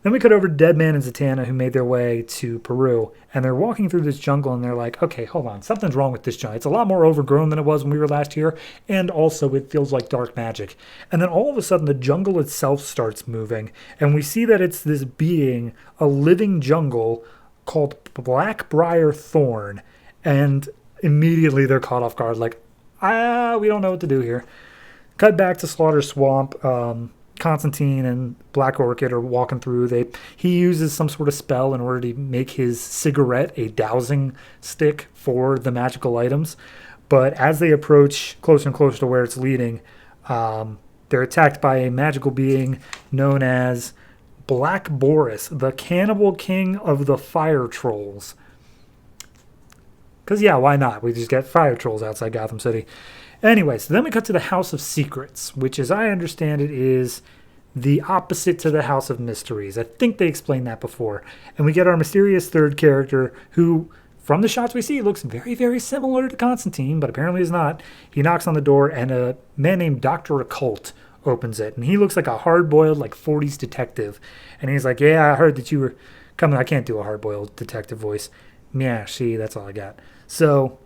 Then we cut over to Deadman and Zatanna, who made their way to Peru, and they're walking through this jungle, and they're like, okay, hold on, something's wrong with this jungle. It's a lot more overgrown than it was when we were last here, and also it feels like dark magic. And then all of a sudden, the jungle itself starts moving, and we see that it's this being, a living jungle, called Blackbriar Thorn, and immediately they're caught off guard, like, we don't know what to do here. Cut back to Slaughter Swamp. Constantine and Black Orchid are walking through. He uses some sort of spell in order to make his cigarette a dowsing stick for the magical items. But as they approach closer and closer to where it's leading, they're attacked by a magical being known as Black Boris, the cannibal king of the fire trolls. Because, yeah, why not? We just get fire trolls outside Gotham City. Anyway, so then we cut to the House of Secrets, which, as I understand it, is the opposite to the House of Mysteries. I think they explained that before. And we get our mysterious third character who, from the shots we see, looks very, very similar to Constantine, but apparently is not. He knocks on the door, and a man named Dr. Occult opens it. And he looks like a hard-boiled, like, 40s detective. And he's like, yeah, I heard that you were coming. I can't do a hard-boiled detective voice. Yeah, that's all I got. So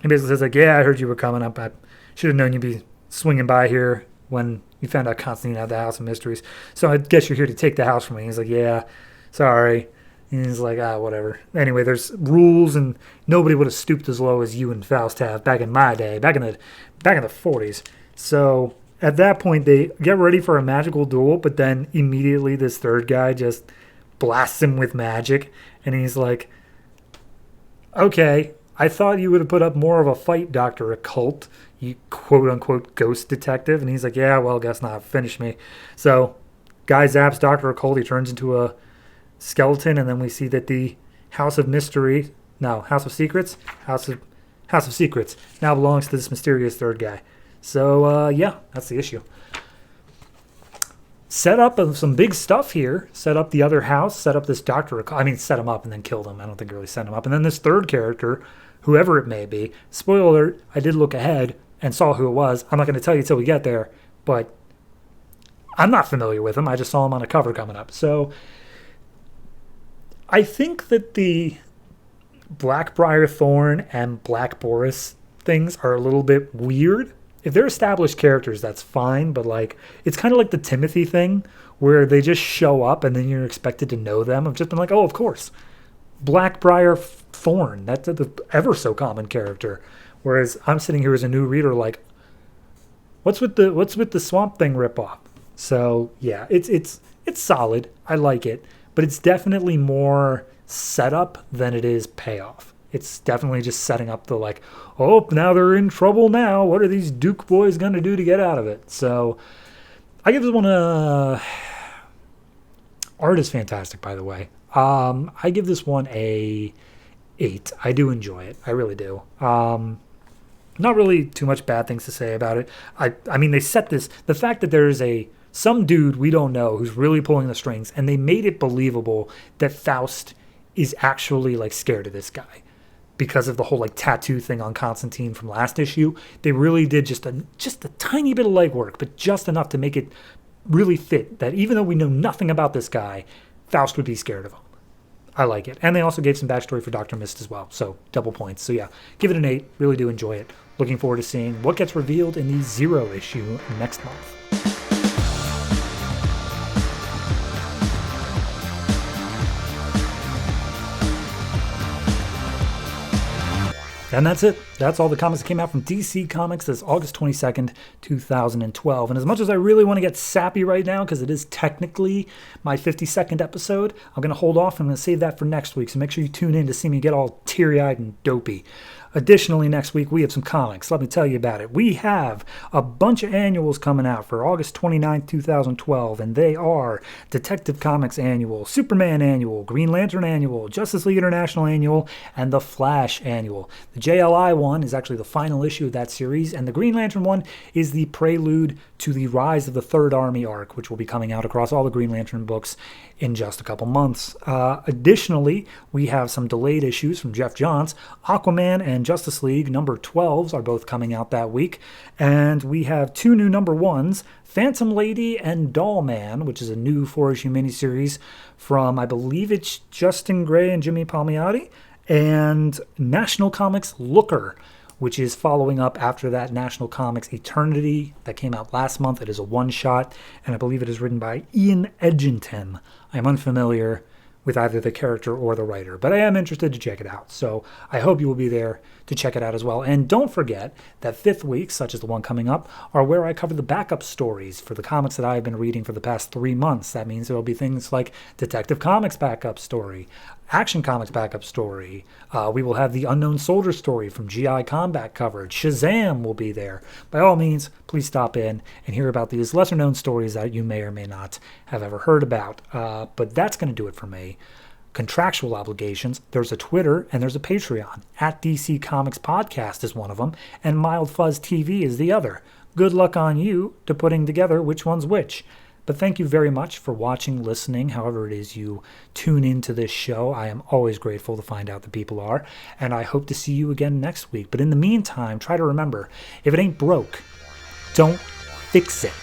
he basically says, like, yeah, I heard you were coming up. I should have known you'd be swinging by here when you found out Constantine had the House of Mysteries. So I guess you're here to take the house from me. He's like, yeah, sorry. And he's like, whatever. Anyway, there's rules, and nobody would have stooped as low as you and Faust have back in my day, back in the 40s. So at that point, they get ready for a magical duel, but then immediately this third guy just blasts him with magic, and he's like, okay, I thought you would have put up more of a fight, Dr. Occult, you quote-unquote ghost detective. And he's like, yeah, well, guess not. Finish me. So guy zaps Dr. Occult. He turns into a skeleton, and then we see that the House of Secrets now belongs to this mysterious third guy. So, yeah, that's the issue. Set up of some big stuff here. Set up the other house. Set up this Dr. Set him up and then killed him. I don't think really set him up. And then this third character, whoever it may be. Spoiler alert, I did look ahead and saw who it was. I'm not going to tell you till we get there, but I'm not familiar with him. I just saw him on a cover coming up. So I think that the Blackbriar Thorn and Black Boris things are a little bit weird. If they're established characters, that's fine, but like it's kind of like the Timothy thing where they just show up and then you're expected to know them. I've just been like, oh, of course. Blackbriar Thorn, that's the ever so common character. Whereas I'm sitting here as a new reader like, what's with the Swamp Thing ripoff? So yeah, it's solid. I like it, but it's definitely more setup than it is payoff. It's definitely just setting up the like, oh, now they're in trouble now. What are these Duke boys going to do to get out of it? So I give this one a... Art is fantastic, by the way. I give this one a 8. I do enjoy it. I really do. Not really too much bad things to say about it. I mean, they set this... The fact that there is some dude we don't know who's really pulling the strings, and they made it believable that Faust is actually like scared of this guy because of the whole like tattoo thing on Constantine from last issue. They really did just a tiny bit of legwork, but just enough to make it really fit that even though we know nothing about this guy, Faust would be scared of him. I like it. And they also gave some backstory for Dr. Mist as well, so double points. So yeah, give it an 8. Really do enjoy it. Looking forward to seeing what gets revealed in the 0 issue next month. And that's it. That's all the comics that came out from DC Comics this August 22nd, 2012. And as much as I really want to get sappy right now, because it is technically my 52nd episode, I'm going to hold off. I'm going to save that for next week. So make sure you tune in to see me get all teary-eyed and dopey. Additionally, next week, we have some comics. Let me tell you about it. We have a bunch of annuals coming out for August 29th, 2012, and they are Detective Comics Annual, Superman Annual, Green Lantern Annual, Justice League International Annual, and The Flash Annual. The JLI one is actually the final issue of that series, and the Green Lantern one is the prelude to the Rise of the Third Army arc, which will be coming out across all the Green Lantern books in just a couple months. Additionally, we have some delayed issues from Jeff Johns. Aquaman and Justice League number 12s are both coming out that week. And we have 2 new number 1s, Phantom Lady and Doll Man, which is a new 4-issue miniseries from, I believe it's Justin Gray and Jimmy Palmiotti, and National Comics Looker, which is following up after that National Comics Eternity that came out last month. It is a one-shot, and I believe it is written by Ian Edginton. I'm unfamiliar with either the character or the writer, but I am interested to check it out. So I hope you will be there to check it out as well. And don't forget that 5th weeks, such as the one coming up, are where I cover the backup stories for the comics that I've been reading for the past 3 months. That means there will be things like Detective Comics backup story, Action Comics backup story. We will have the Unknown Soldier story from GI Combat coverage. Shazam will be there. By all means, please stop in and hear about these lesser-known stories that you may or may not have ever heard about. But that's going to do it for me. Contractual obligations. There's a Twitter and there's a Patreon. At DC Comics Podcast is one of them, and Mild Fuzz TV is the other. Good luck on you to putting together which one's which. But thank you very much for watching, listening, however it is you tune into this show. I am always grateful to find out that people are, and I hope to see you again next week. But in the meantime, try to remember, if it ain't broke, don't fix it.